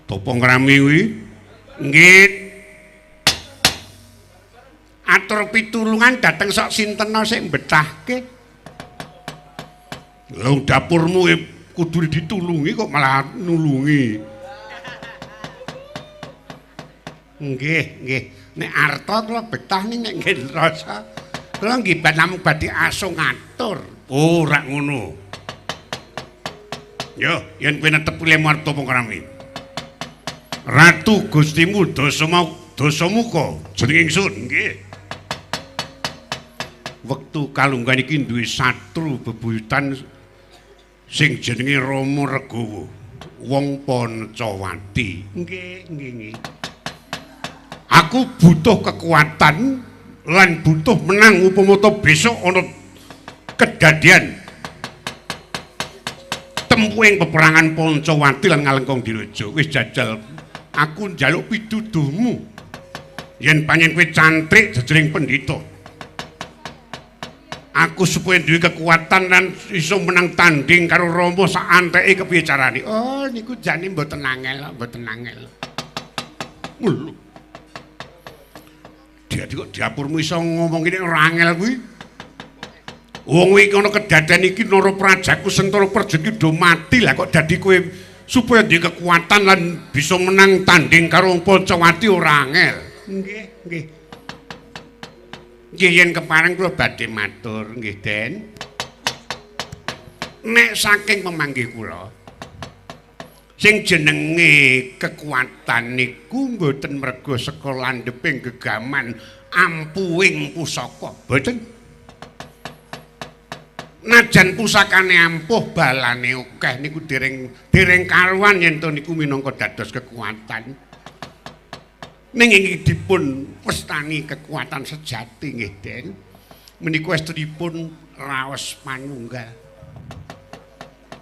A: Tapa ngrami kuwi nggih atur pitulungan dhateng sok sintena sing mbethahke. Lha dapurmu kudu ditulungi kok malah nulungi. Nggih. Nek arta kula betah ning nek nggih rasa. Kula nggih namung badhe asung ngatur. Ora ngono. Yo, yen kowe netep Lemarta Pangkrami. Ratu Gustimu Dasamuka jeneng ingsun nggih. Wektu kalunggan iki duwe satru bebuyutan sing jenenge Rama Regawa, wong Pancawati. Nggih. Aku butuh kekuatan lan butuh menang upama besok ana kedadian tempuhing peperangan Pancawati lan Ngalengkong Diraja. Wis jajal aku njaluk pituduhmu yen panjen kowe cantrik jejering pendhita. Aku supaya duwe kekuatan dan iso menang tanding karo Rama sak anteke kepiye carane. Oh niku jane mboten angel. Lho. Dia kok dapurmu iso ngomong ini ora angel kuwi. Wong iki ana kedaden iki Nara Prajaku Sentara Perjut do mati lah kok dadi kowe supaya duwe kekuatan lan bisa menang tanding karo Pancawati ora angel. Nggih, nggih. Nggih yen kepareng kula badhe matur nggih Den. Nek saking pemanggih kula sing jenenge kekuatan niku mboten merga saka landheping gegaman ampuhing pusaka, mboten. Najan pusakane ampuh balane akeh niku dereng karuan yen to niku minangka dados kekuatan. Ning ingkang dipun wastani kekuatan sejati nggih Den. Menika estunipun raos manunggal.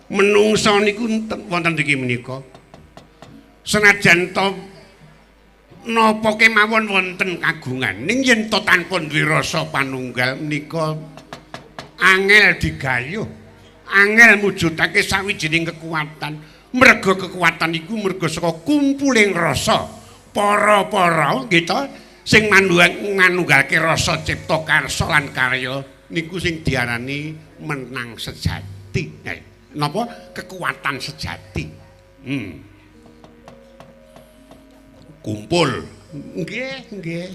A: Menungsa niku wonten niki menika. Senajan to napa kemawon wonten kagungan, ning yen to tanpa duwe rasa panunggal menika angel digayuh, angel mujudake sawijining kekuatan. Merga kekuatan iku merga saka kumpuling rasa para-para gitu sing manunggalake rasa cipta karsa lan karya niku sing diarani menang sejati. Napa kekuatan sejati. Kumpul. Nggih, nggih.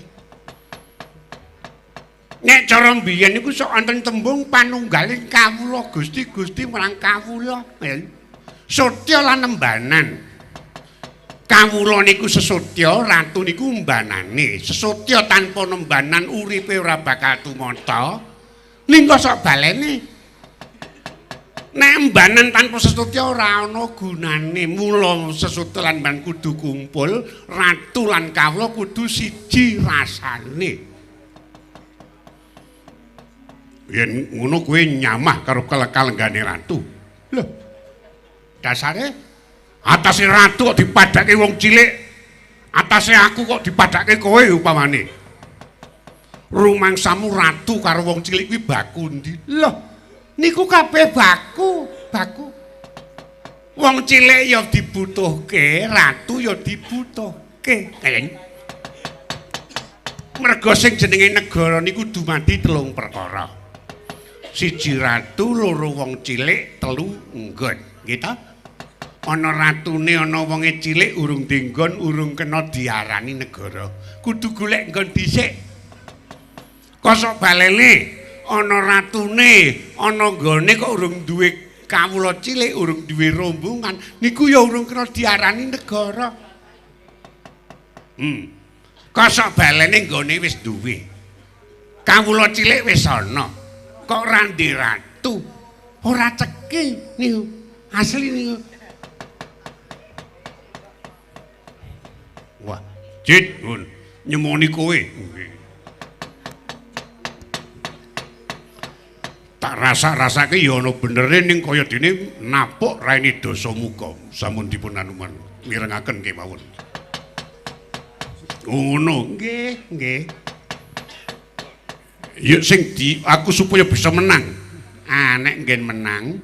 A: Nek cara mbiyen niku sok wonten tembung panunggaling kawula Gusti marang kawula. Sotya lan nembanan. Kawula niku sesotya, ratu niku mbanane. Sesotya tanpa nembanan uripe ora bakal tumata. Ning kok sok balene. Nek mbanan tanpa sesotya ora ana gunane. Mula sesotya lan mban kudu kumpul, ratu lan kawula kudu siji rasane. Yen ngono kowe nyamah karo kalenggane ratu. Lho. Dasare atase ratu kok dipadhake wong cilik. Atase aku kok dipadhake kowe upamane. Rumangsamu ratu karo wong cilik kuwi baku ndi? Lho. Niku kabeh baku. Wong cilik ya dibutuhke, ratu ya dibutuhke. Merga sing jenenge negara niku dumadi telung perkara. Siji ratu, loro wong cilik, telu nggon. Gitu? Ana ratune, ana wonge cilik urung dinggon, urung kena diarani negara. Kudu golek nggon dhisik. Kosok balene ana ratune, ana nggone kok urung duwe kawula cilik, urung duwe rombongan, niku ya urung kena diarani negara. Kosok balene nggone wis duwe. Kawula cilik wis ana. Kok randi ratu ora ceki niku. Asli niku. Wah, Jit, nyemoni kowe. Tak rasa-rasake ya ana benere ning kaya dene napuk raine Dasamuka sampun dipun anuman mirengaken kemawon. Ngono, nggih. Ya sing aku supaya bisa menang. Nek nggen menang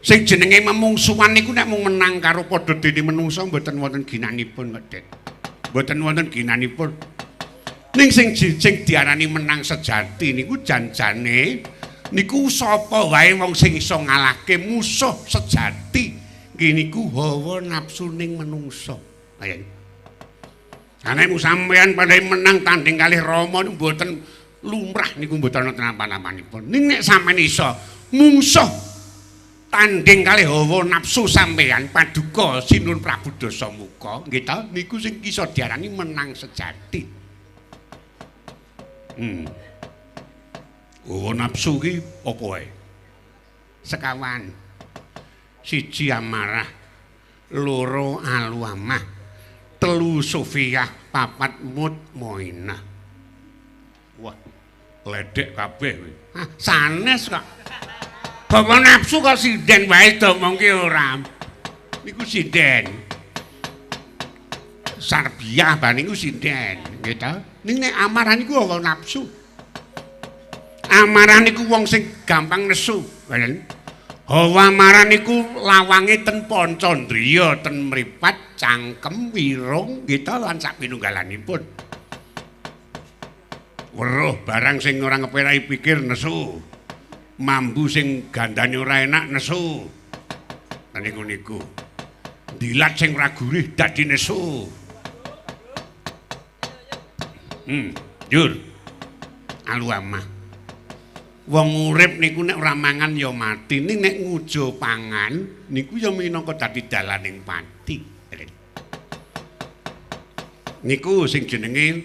A: sing jenenge memungsuhan niku nek mung menang karo padha dene menungsa mboten wonten ginanipun,Det. Mboten wonten ginanipun. Ning sing diarani menang sejati niku janjane niku sapa wae wong sing iso ngalahke musuh sejati nggih niku hawa nafsuning manungsa. Ayo. Nek sampeyan padha menang tanding kalih Rama niku mboten lumrah niku mboten wonten apa-apanipun. Ning nek sampeyan iso mungsuh tanding kalih hawa nafsu sampeyan paduka Sinun Prabu Dasamuka nggih ta niku sing iso diarani menang sejati. Oh nafsu ki apa wae? Sekawan. Siji amarah, loro aluamah, telu Sofiyah, papat mutmainah. Wah, ledek kabeh kowe. Sanes kok. Bawa nafsu kok sinden wae domongke ora. Niku sinden. Sarbiah ban niku sinden, nggih ta? Ning nek amarah niku hawa nafsu. Amarah niku wong sing gampang nesu. Hawa amarah niku lawange ten Pancandriya ten mripat cangkem wirung kita lan sak pinunggalanipun. Weruh barang sing ora ngeperai pikir nesu. Mambu sing gandane ora enak nesu. Niku. Dilat sing ora gurih dadi nesu. Jur. Aluamah. Wong urip niku nek ora mangan ya mati, ning nek ngujo pangan niku ya minangka dadi dalaning pati. Niku sing jenenge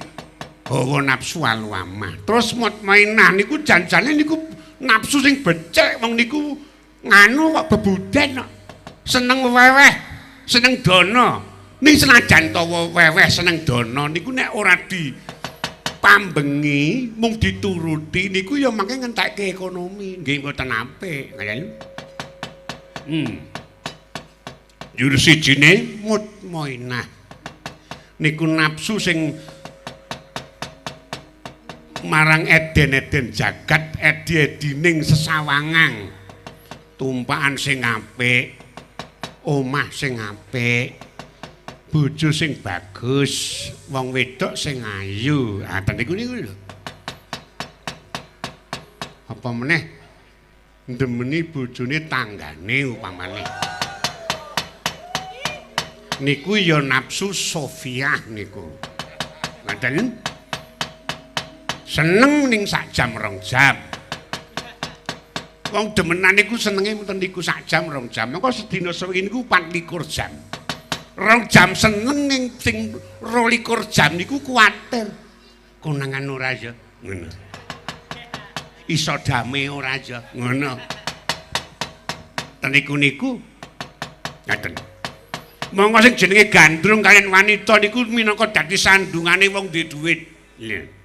A: hawa nafsu aluamah. Terus mutmainah niku janjane niku nafsu sing becik wong niku nganu kok bebuden kok. Seneng weweh, seneng dana. Ning senajan to weweh seneng dana niku nek ora di pambengi mung dituruti niku ya mangke ngentekke ekonomi nggih mboten apik ngaten. Jur sijine mutmainah niku nafsu sing marang eden-eden jagat edi-edining sesawangan tumpakan sing apik omah sing apik bojo sing bagus, wong wedok sing ayu. Aten niku lho. Apa meneh ndemeni bojone tanggane upamane. Niku ya nafsu Sofiah niku. Ngaten. Seneng ning sak jam 2 jam. Wong demenan niku senenge menten niku sak jam 2 jam. Mengko sedina sewengi niku 24 jam. 2 jam seneng ning sing 22 jam niku kuwatir. Konangan ora ya ngono. Iso dame ora ya ngono. Teniku niku ngaten. Monggo sing jenenge gandrung kaliyan wanita niku minangka dadi sandungane wong duwe dhuwit. Lho.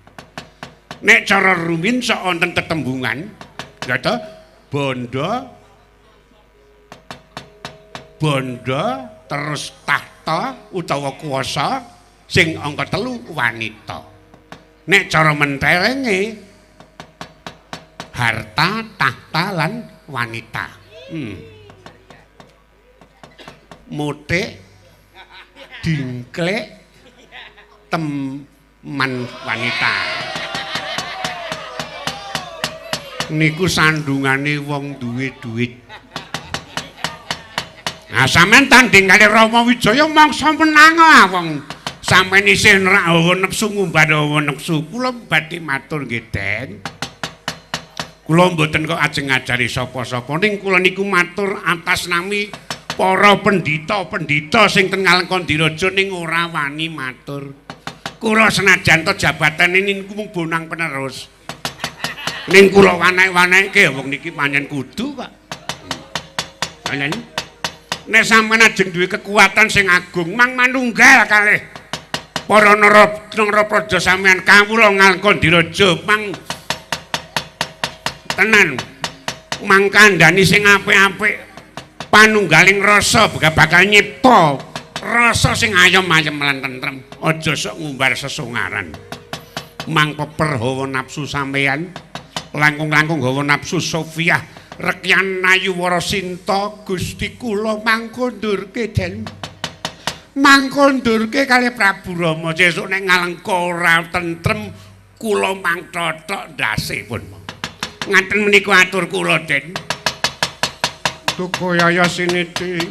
A: Nek cara rumin sok wonten tetembungan, ya to? Bondo terus tahta utawa kuwasa sing angka 3 wanita. Nek cara mentelenge harta, tahta lan wanita. Motik dingklek teman wanita. Niku sandungane wong duwe duit. Nah sampean tanding kali Rama Wijaya mangsa menang wong sampeyan isih nerak hawa nepsu ngumbar hawa nepsu. Kula badhe matur nggih Den. Kula mboten kok ajeng ngajari sapa-sapa ning kula niku matur atas nami para pendhita-pendhita sing ten Ngalengkandiraja ning ora wani matur. Kula senajan to jabatane niku mung bonang penerus. Ning kula wanek-wanekke wong niki pancen kudu kok. Nek sampeyan ajeng duwe kekuatan sing agung mang manunggal kalih para narapraja sampeyan kawula Ngalengkandiraja mang tenan mang kandhani sing apik-apik panunggaling rasa bakal nyipta rasa sing ayem-ayem lan tentrem aja sok ngumbar sesungaran mang peper hawa nafsu sampeyan langkung-langkung hawa nafsu Sofiah Rekyan Nayuwara Sinta Gusti kula mangkondurke Den. Mangkondurke kalih Prabu Rama sesuk nek Ngalengka ora tentrem kula mangtotok ndasipun. Ngaten menika atur kula Den. Tukaya siniti.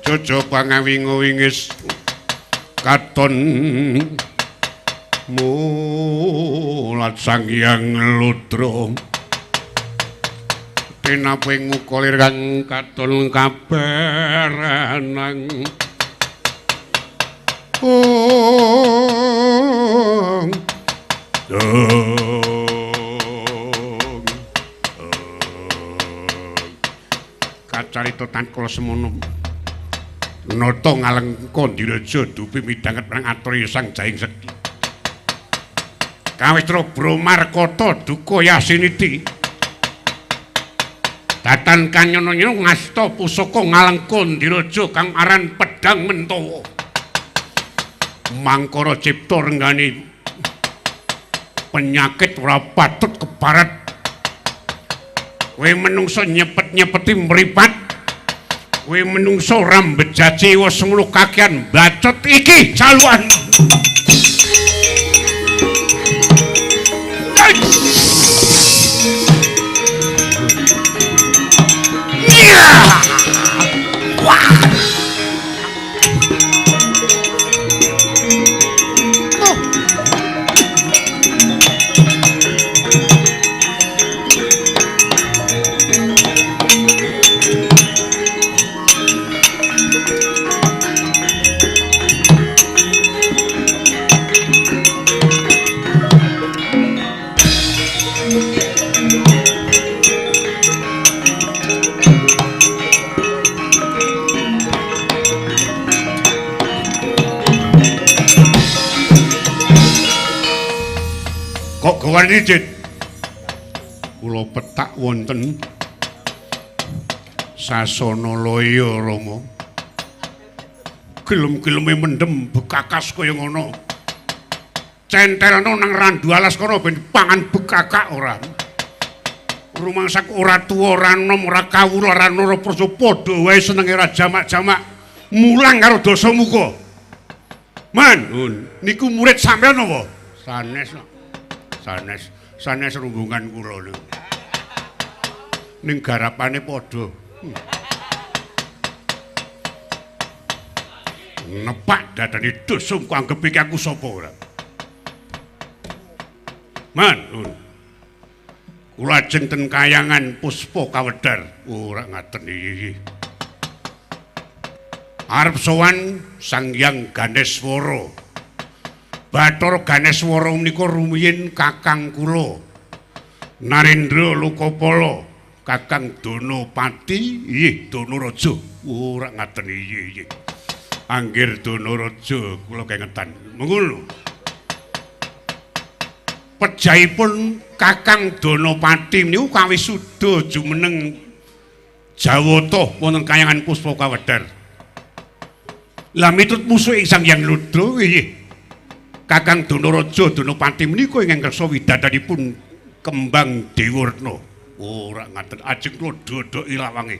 A: Jojo pangawingo-wingis katon mulat Sang Hyang Ludra. Pinaping ngukolir kang katon kaberanang kacarita tan kula semono nata Ngalengkandiraja dupi midhanget perang aturi Sang Jahing Sekti Kawitra Bromarkata duka yasiniti Datan kanyono-nyono ngasta pusaka Ngalengkandiraja kang aran Pedhang Mentawa. Mangkara cipta renggane penyakit ora patut keparat. Kowe menungso nyepet-nyepeti mripat Kowe menungso rambejaji wis ngono kakean bacot iki jaluan. Kok gawane Cit? Kula petak wonten Sasana Loya Rama. Gelem-geleme mendem bekakas kaya ngono. Centelno nang randu alas kono ben pangan bekakak ora. Rumangsak ora tuwa ora nom ora kawula ora nara praja padha wae senenge ora jamak-jamak mulang karo dasa muka. Man, niku murid sampean apa? Sanes rumbungan kula niku. Ning garapane padha. Nepak dadane dosung ku anggap iki aku sapa ora. Man, kula ajeng ten kayangan Puspa Kawedar. Ora ngaten iki. Arep sowan Sang Hyang Ganeswara. Bathara Ganeswara menika rumiyin kakang kula. Narendra Lokapala, Kakang Danapati, nggih Danaraja. Ora ngaten iki. Anggir Danaraja kula kengetan. Mengkono. Pejahipun Kakang Danapati niku kawisuda jumeneng Jawata wonten kayangan Puspa Kawedar. Lah miturut musuh ing Sang Hyang Rudra nggih. Kakang Danaraja Danapati menika ingkang kersa widadanipun kembang Dewarna. Ora ngaten ajeng kula dodoki lawange.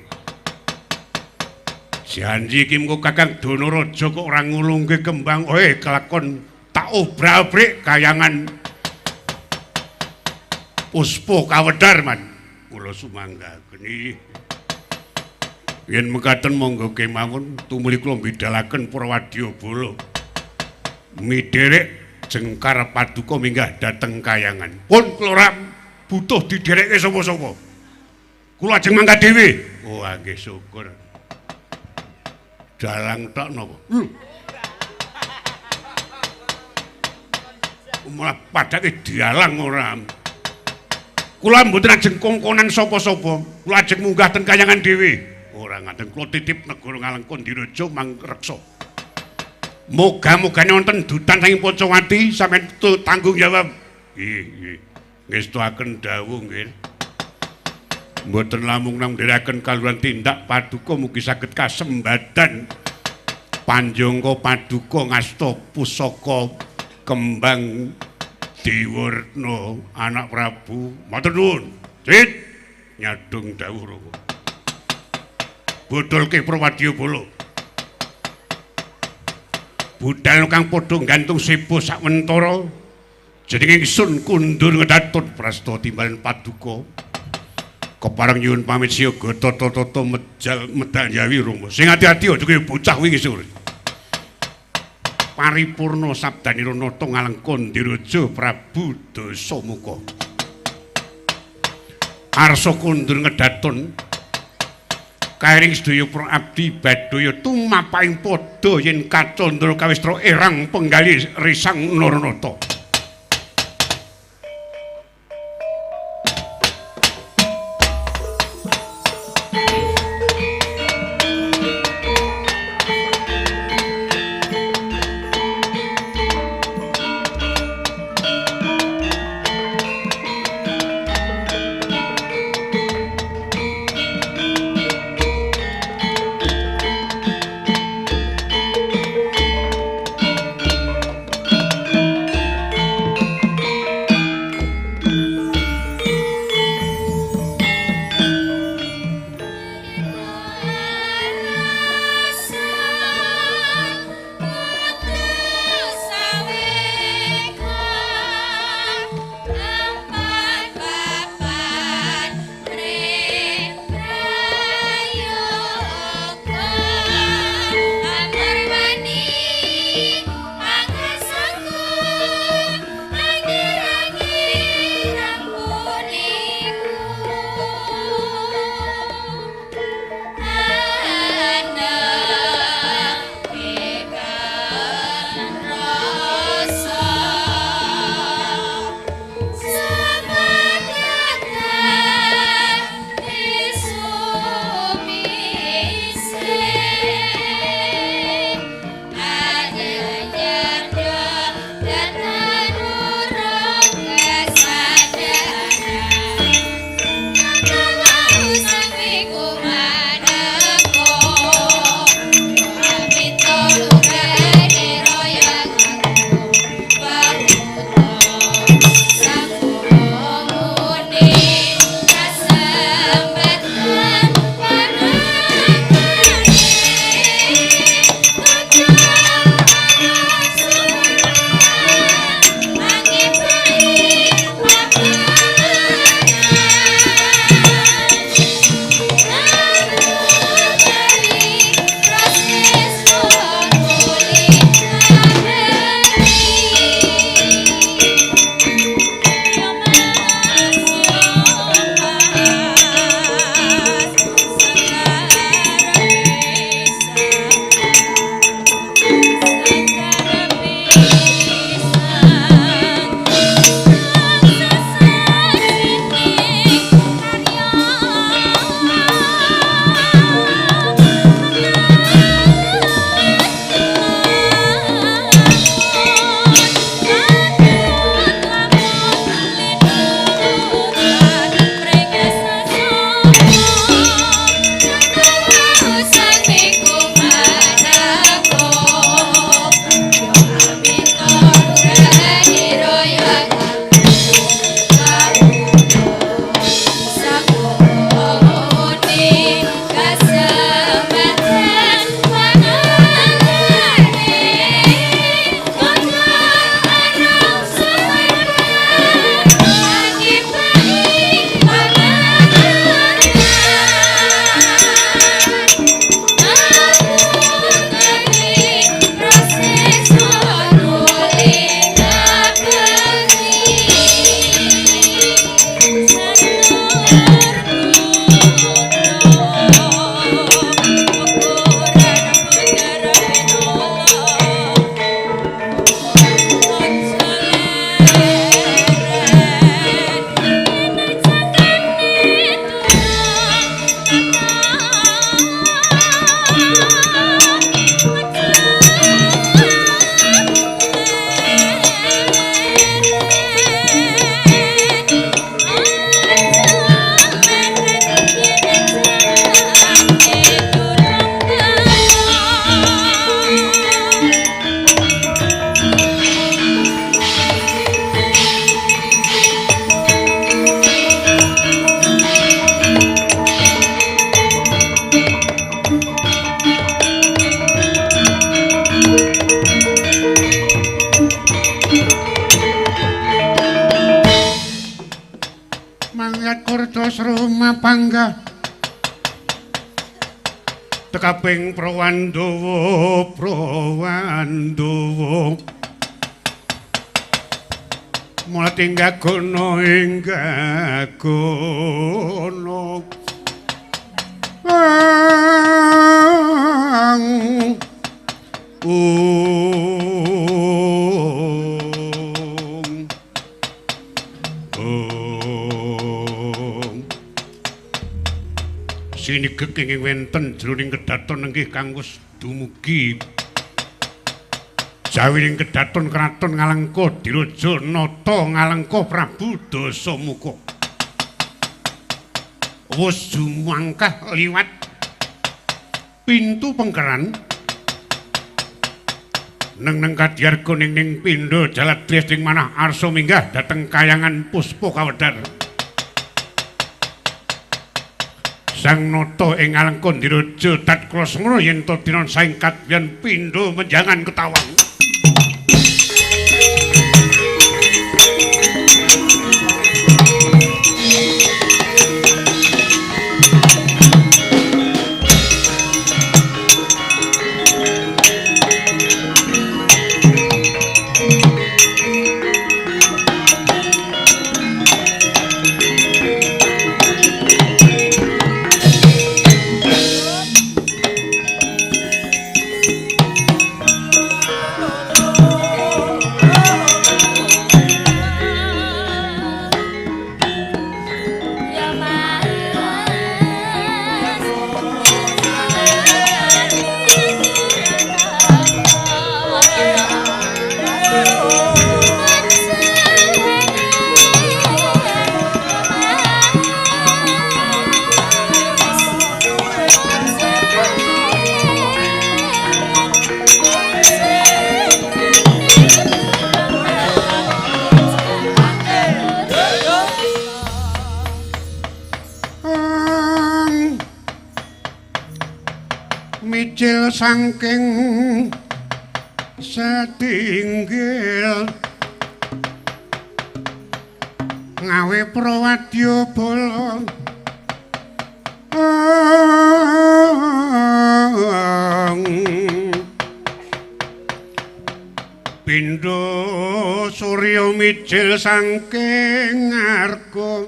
A: Janji iki mengko Kakang Danaraja kok ora ngulungke kembang, kelakon tak obrak-abrik kayangan Puspa Kawedar man. Kula sumanggaken iki. Yen mekaten monggo kemawon tumuli kula bidhalaken para wadyabala. Miderek Jengkar Paduka minggah dateng kayangan. Pun kula ora butuh diderekke sapa-sapa. Kula ajeng mangkat dhewe. Oh, nggih syukur. Dalang tok napa? Malah padake dialang ora. Kula mboten ajeng kongkonan sapa-sapa. Kula ajeng munggah ten kayangan dhewe. Ora ngaten kula titip negara Ngalengka Diraja mangreksa. Moga-mogane wonten dutan saking Pancawati sampeyan tanggung jawab. Nggih. Ngestakaken dawuh nggih. Mboten namung ndherekaken kaluhuran tindak paduka mugi saged kasembadan panjangka paduka ngasta pusaka kembang Dewarna anak Prabu. Matur nuwun. Cit nyadung dawuh Rama. Bodholke prawadyabala. Budal kang padha gantung sebo sakwentara jenenge ingsun kundur ngedatun prasta timbalan paduka kepareng nyuwun pamit siyaga tata-tata medal yawi Rama sing ati-ati aja kaya bocah kuwi ngisor paripurna sabdanira nata Ngalengka Diraja Prabu Dasamuka arsa kundur ngedatun kairing sedaya para abdi badaya tumapaing padha yen kacandra kawestra erang penggali risang Naranata. tekaping Prawandawa mula tinggagono inggagono sinigek ing wenten jroning kedaton inggih kanggo dumugi jawining kedaton kraton Ngalengka Diraja Nata Ngalengka Prabu Dasamuka wis jumangkah liwat pintu pengkeran neng kadyarga ning pindha jaladres ing manah arsa minggah dhateng kayangan Puspa Kawedar Sang Nata ing Ngalengka Diraja tatkala semana yen to dina saing kadyan pindha menjangan ketawang mijil saking setinggil ngawe prawadya bala pindha surya mijil saking arga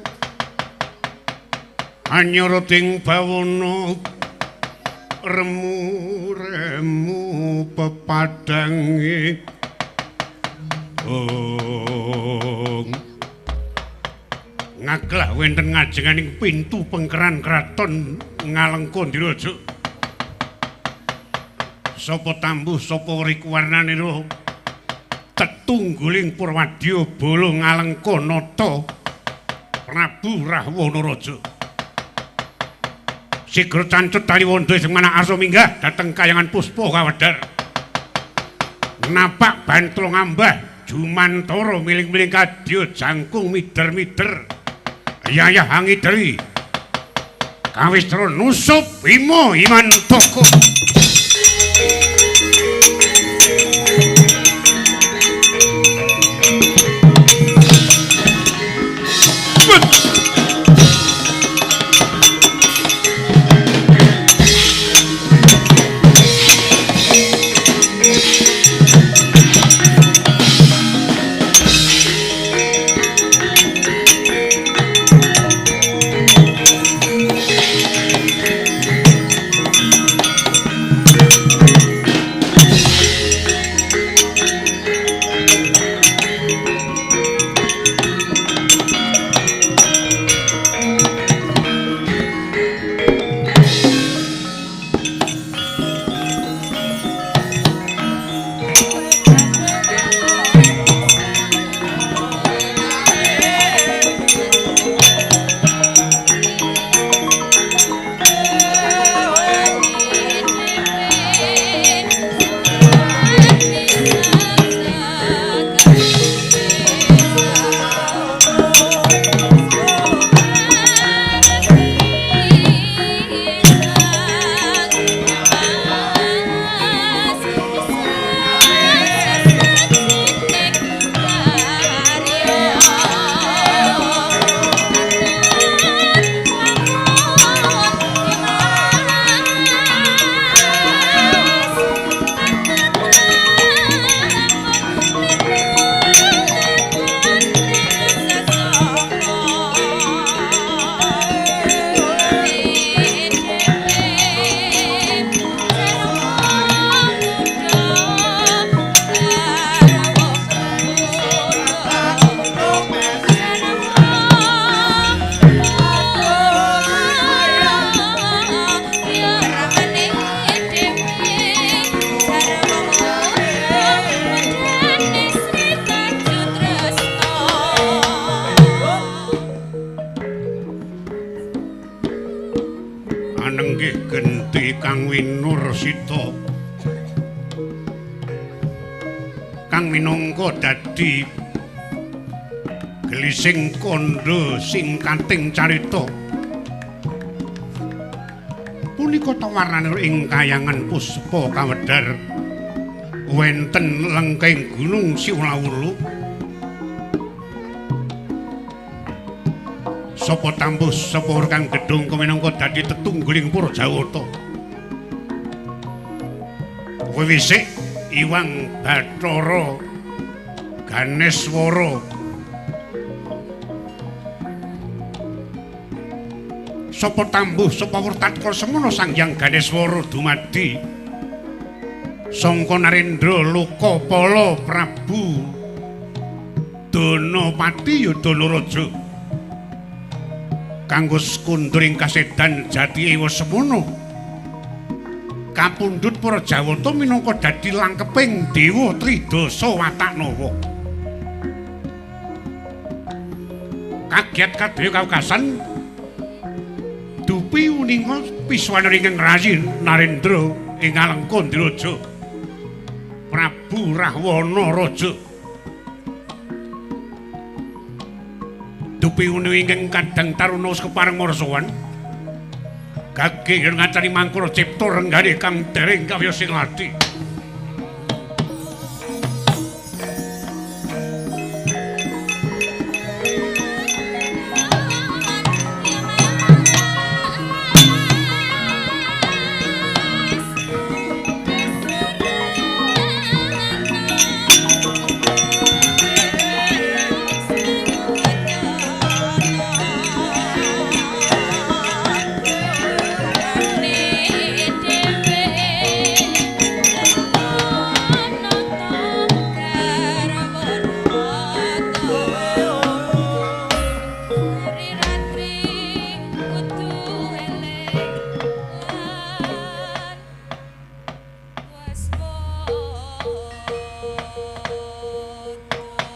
A: anyuruting bawana remu pepadange ngaglah wonten ngajenganing pintu pengkeran kraton Ngalengka Diraja sapa tambuh sapa rikwarnane ro tetungguling Purwadya Bala Ngalengka Nata Prabu Rahwana Raja sigra cancut tali wanda sing manah arsa minggah dhateng kayangan Puspa Kawedar napak bantul ngambah jumantara miling-miling kadya jangkung mider-mider yayah angidri kawistara nusup Bima Imantaka Kakang Winursita kang minangka dadi gelising kandha sing kating carita punika tawarnane ing kayangan Puspa Kawedar wenten lengking Gunung Siwlawulu. Sapa tambuh sapa kang gedhong minangka dadi tetunggiling para Jawata. Wiwisik Iwang Bathara Ganeswara sapa tambuh sapa Wertatkala semono Sang Hyang Ganeswara dumadi sangka Narendra Lokapala Prabu Danapati Yudhanaraja kanggo skunduring kasedan jati ewa semono kapundhut para Jawata minangka dadi langkeping Dewa Tridasa Wataknawa. Kagiat kadaya kawekasan dupi uninga piswanaring rayi Narendra ing Alengka Ndiraja Prabu Rahwana Raja. Dupi uning ingkang kadang taruna kepareng marsawan gagih ngacani mangkura cipta renggane kang dereng kawya silati.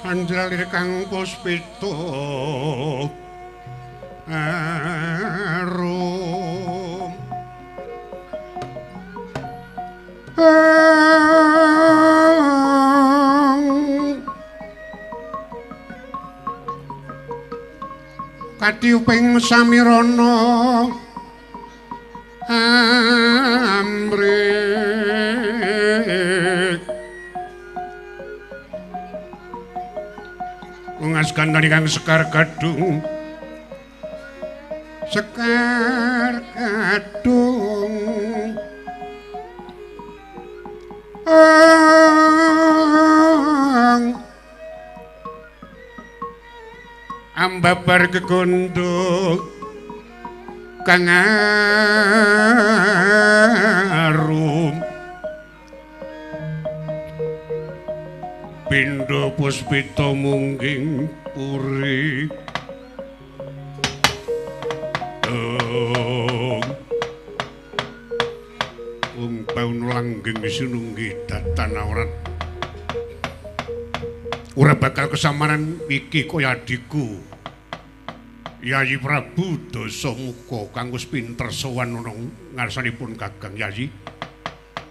A: Anjali kang puspita arum katiuping samirana amrih ngaskan kang Sekar Gadung ambabar gegondhok kang arum pindha puspita mungging puri wong baun langgeng sinunggi datan awrat ora bakal kesamaran iki kaya adikku Yayi Prabu Dasamuka kang wis pinter sowan ana ngarsanipun Kakang Yayi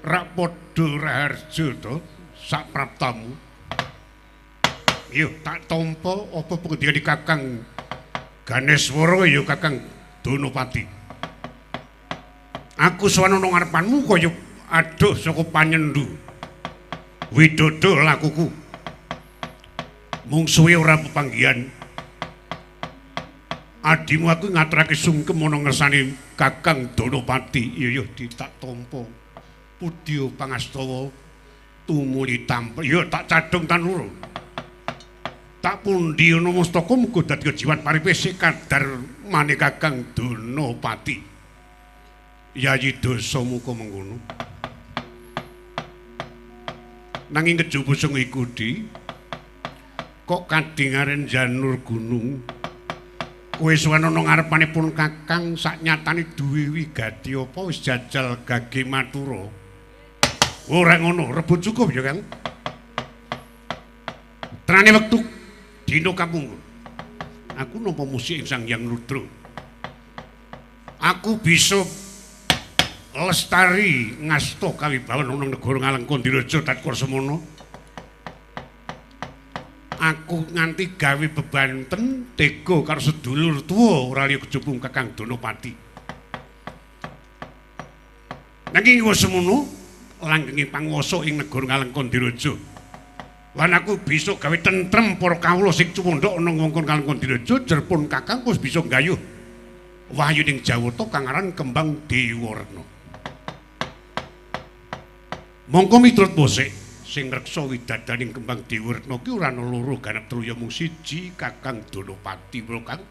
A: rak padha raharja to sak praptamu. Yo tak tampa apa pengendikane Kakang Ganeswara ya Kakang Danapati. Aku sowan ana ngarepanmu kaya adoh saka panyendhu. Widodho lakuku. Mung suwe ora pepanggihan. Adimu aku ngaturake sungkem ana ngersane Kakang Danapati. Iya tak tampa. Pudya pangastawa tumuli tampil. Ya tak cadhong tan loro. Tak pundi ana mustaka muga dadi kejiwan paripese kadar mane Kakang Danapati. Yayi Dasamuka mengkono. Nanging kejaba sing iku kok kadingaren janur gunung. Kowe sowan ana ngarepanipun Kakang saknyatane duwe wigati apa wis jajal gage matura. Ora ngono, rebut cukup ya, Kang. Trane wektu dina kapungkur. Aku nampa musik Sang Hyang Rudra. Aku bisa Lestari ngasta kawibawan ana negara Ngalengkondiraja Tatkur semono. Aku nganti gawe bebanten tega karo sedulur tuwa ora liya kejubung Kakang Donopati. Nanging wis semono langgenge panguwasa ing negara Ngalengkondiraja. Lan aku bisa gawe tentrem para kawula sing cumondhok ana ngongkon Ngalengkondiraja jerpun Kakang wis bisa nggayuh wahyuning Jawata kang aran Kembang Dewarna. Mongko miturut bosek sing reksa widadaning Kembang Dewarna ki ora ana loro ganep truya mung siji Kakang Donopati Kang.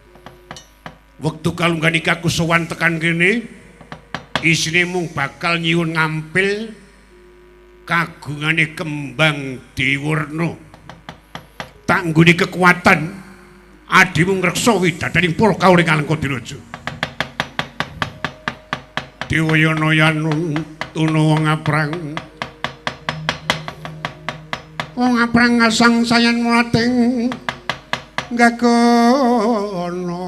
A: Wektu kalunggan iki aku sowan tekan kene isine mung bakal nyuwun ngampil kagungane Kembang Dewarna. Tak nggone kekuatan adimu ngreksa widadaning para kawula Ngalengkondiraja. Dewayana yanun tuna wong aprang. Wong aprang ngasang sayan mulating gagono.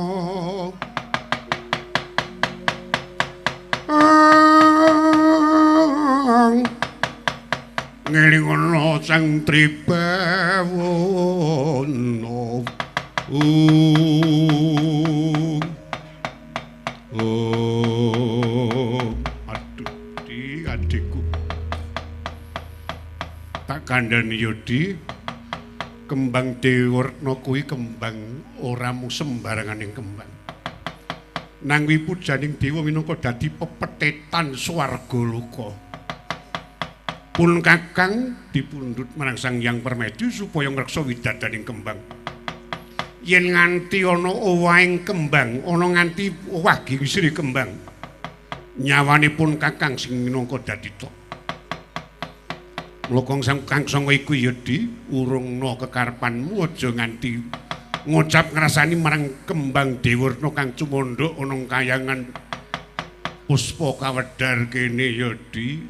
A: Ngelingono sang tribawana. Aduh di adikku. Tak kandhani Yodi, Kembang Dewarna kuwi kembang ora mung sembaranganing kembang. Nang wipujaning dewa minangka dadi pepetetan swarga loka. Pun Kakang dipundhut marang Sang Hyang Permedi supaya ngreksa widadaning kembang. Yen nganti ana owahing kembang, ana nganti owah gingsire kembang, nyawane pun Kakang sing minangka dadi tok. Mlokong sang Kang Sanga iku Yodi, urungna kekarepanmu aja nganti ngucap ngrasani marang Kembang Dewarna kang cumondhok ana kayangan Puspa Kawedar kene Yodi.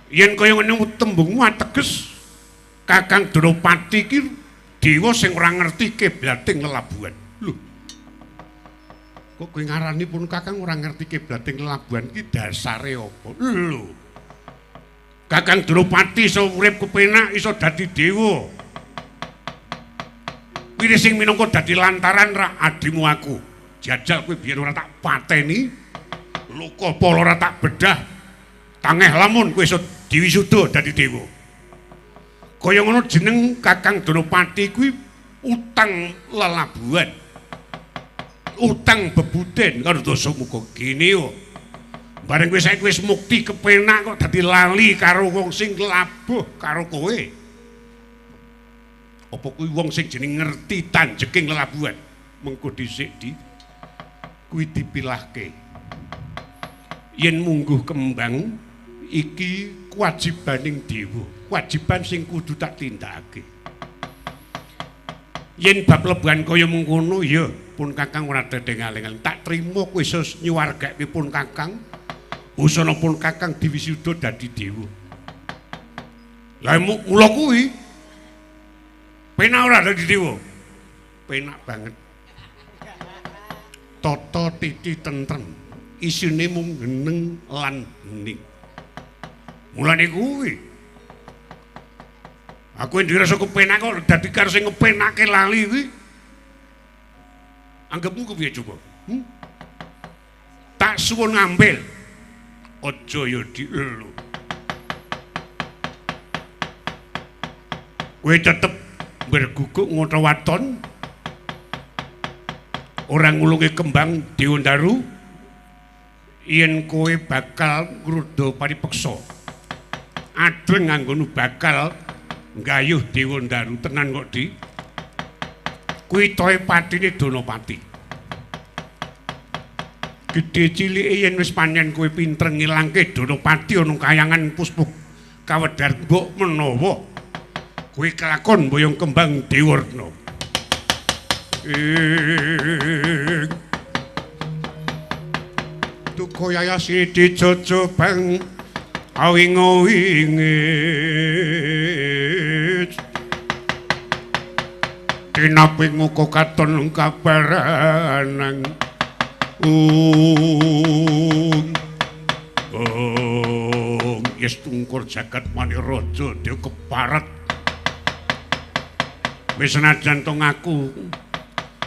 A: Yen kaya ngene tembungmu ateges Kakang Donopati iki dewa sing ora ngerti kiblating lelabuhan. Lho. Kok kowe ngarani pun Kakang ora ngerti kiblating lelabuhan iki dasare apa? Lho. Kakang Donopati iso urip kepenak iso dadi dewa. Kuwi sing minangka dadi lantaran ra adimu aku. Jajal kowe biyen ora tak pateni. Luka pala ora tak bedah. Tangeh lamun kowe iso diwisuda dadi dewa. Kaya ngono jeneng Kakang Donopati kuwi utang lelabuhan. Utang bebuden karo Dasamuka kene yo. Bareng kowe saiki wis mukti kepenak kok dadi lali karo wong sing labuh karo kowe. Apa kuwi wong sing jeneng ngerti tanjeking lelabuhan? Mengko dhisik kuwi dipilahke. Yen mungguh kembang iki kewajibaning dewa, kewajiban sing kudu tak tindakake. Yen bab lebuhan kaya mengkono ya pun Kakang ora dedeng aling-aling. Tak trima kowe iso nyuwargake pun Kakang. Usana pun Kakang diwisuda dadi dewa. Lah mula kuwi penak ora dadi dewa? Penak banget. Tata titi tentrem, isine mung geneng lan hening. Mulane kuwi aku ndirasa kepenak kok dadi karo sing ngepenake lali kuwi. Anggapmu kepiye coba? Tak suwun ngambil. Aja Yodi elu. Kowe tetep berguguk ngono waton. Ora ngulungi Kembang Dewandaru. Yen kowe bakal ngruda paripeksa. Adeng nganggono bakal nggayuh Dewandaru tenan kok Di. Kuwi toe patine Donopati. Gedhe cilike yen wis pancen kowe pinter ngilangke Donopati ana kayangan Puspa Kawedar mbok menawa kowe kelakon boyong Kembang Dewarna. Duka yayasi dijojo bang awing-awinge kinaping muka katon kabaranang Yes tungkur jagat mani raja dia keparat. Wis senajan to ngaku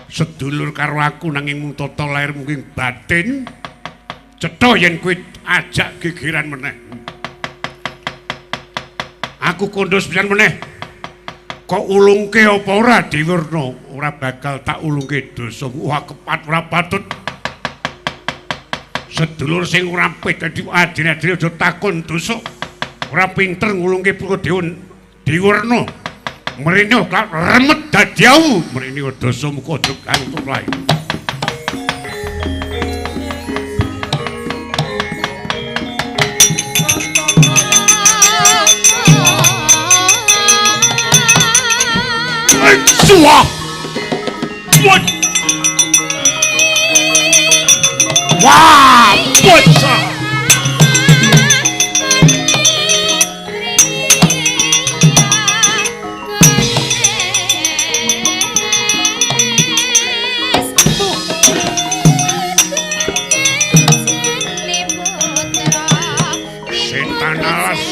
A: sedulur karo aku nanging mung tata lair mungkin batin cetha yen kowe ajak gegeran meneh. Aku kondhos pisan meneh. Kok ulungke apa ora Diwerna? Ora bakal tak ulungke dosamu. Wah kepat ora patut. Sedulur sing ora apik dadi adine-adine aja takon dosa. Ora pinter ngulungke Pradewa Diwerna. Mrene remet dadi awu. Mrene dosamu kok aja kantuk lae. Wah! What? Wah! Bocah! Setan alas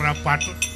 A: ora patut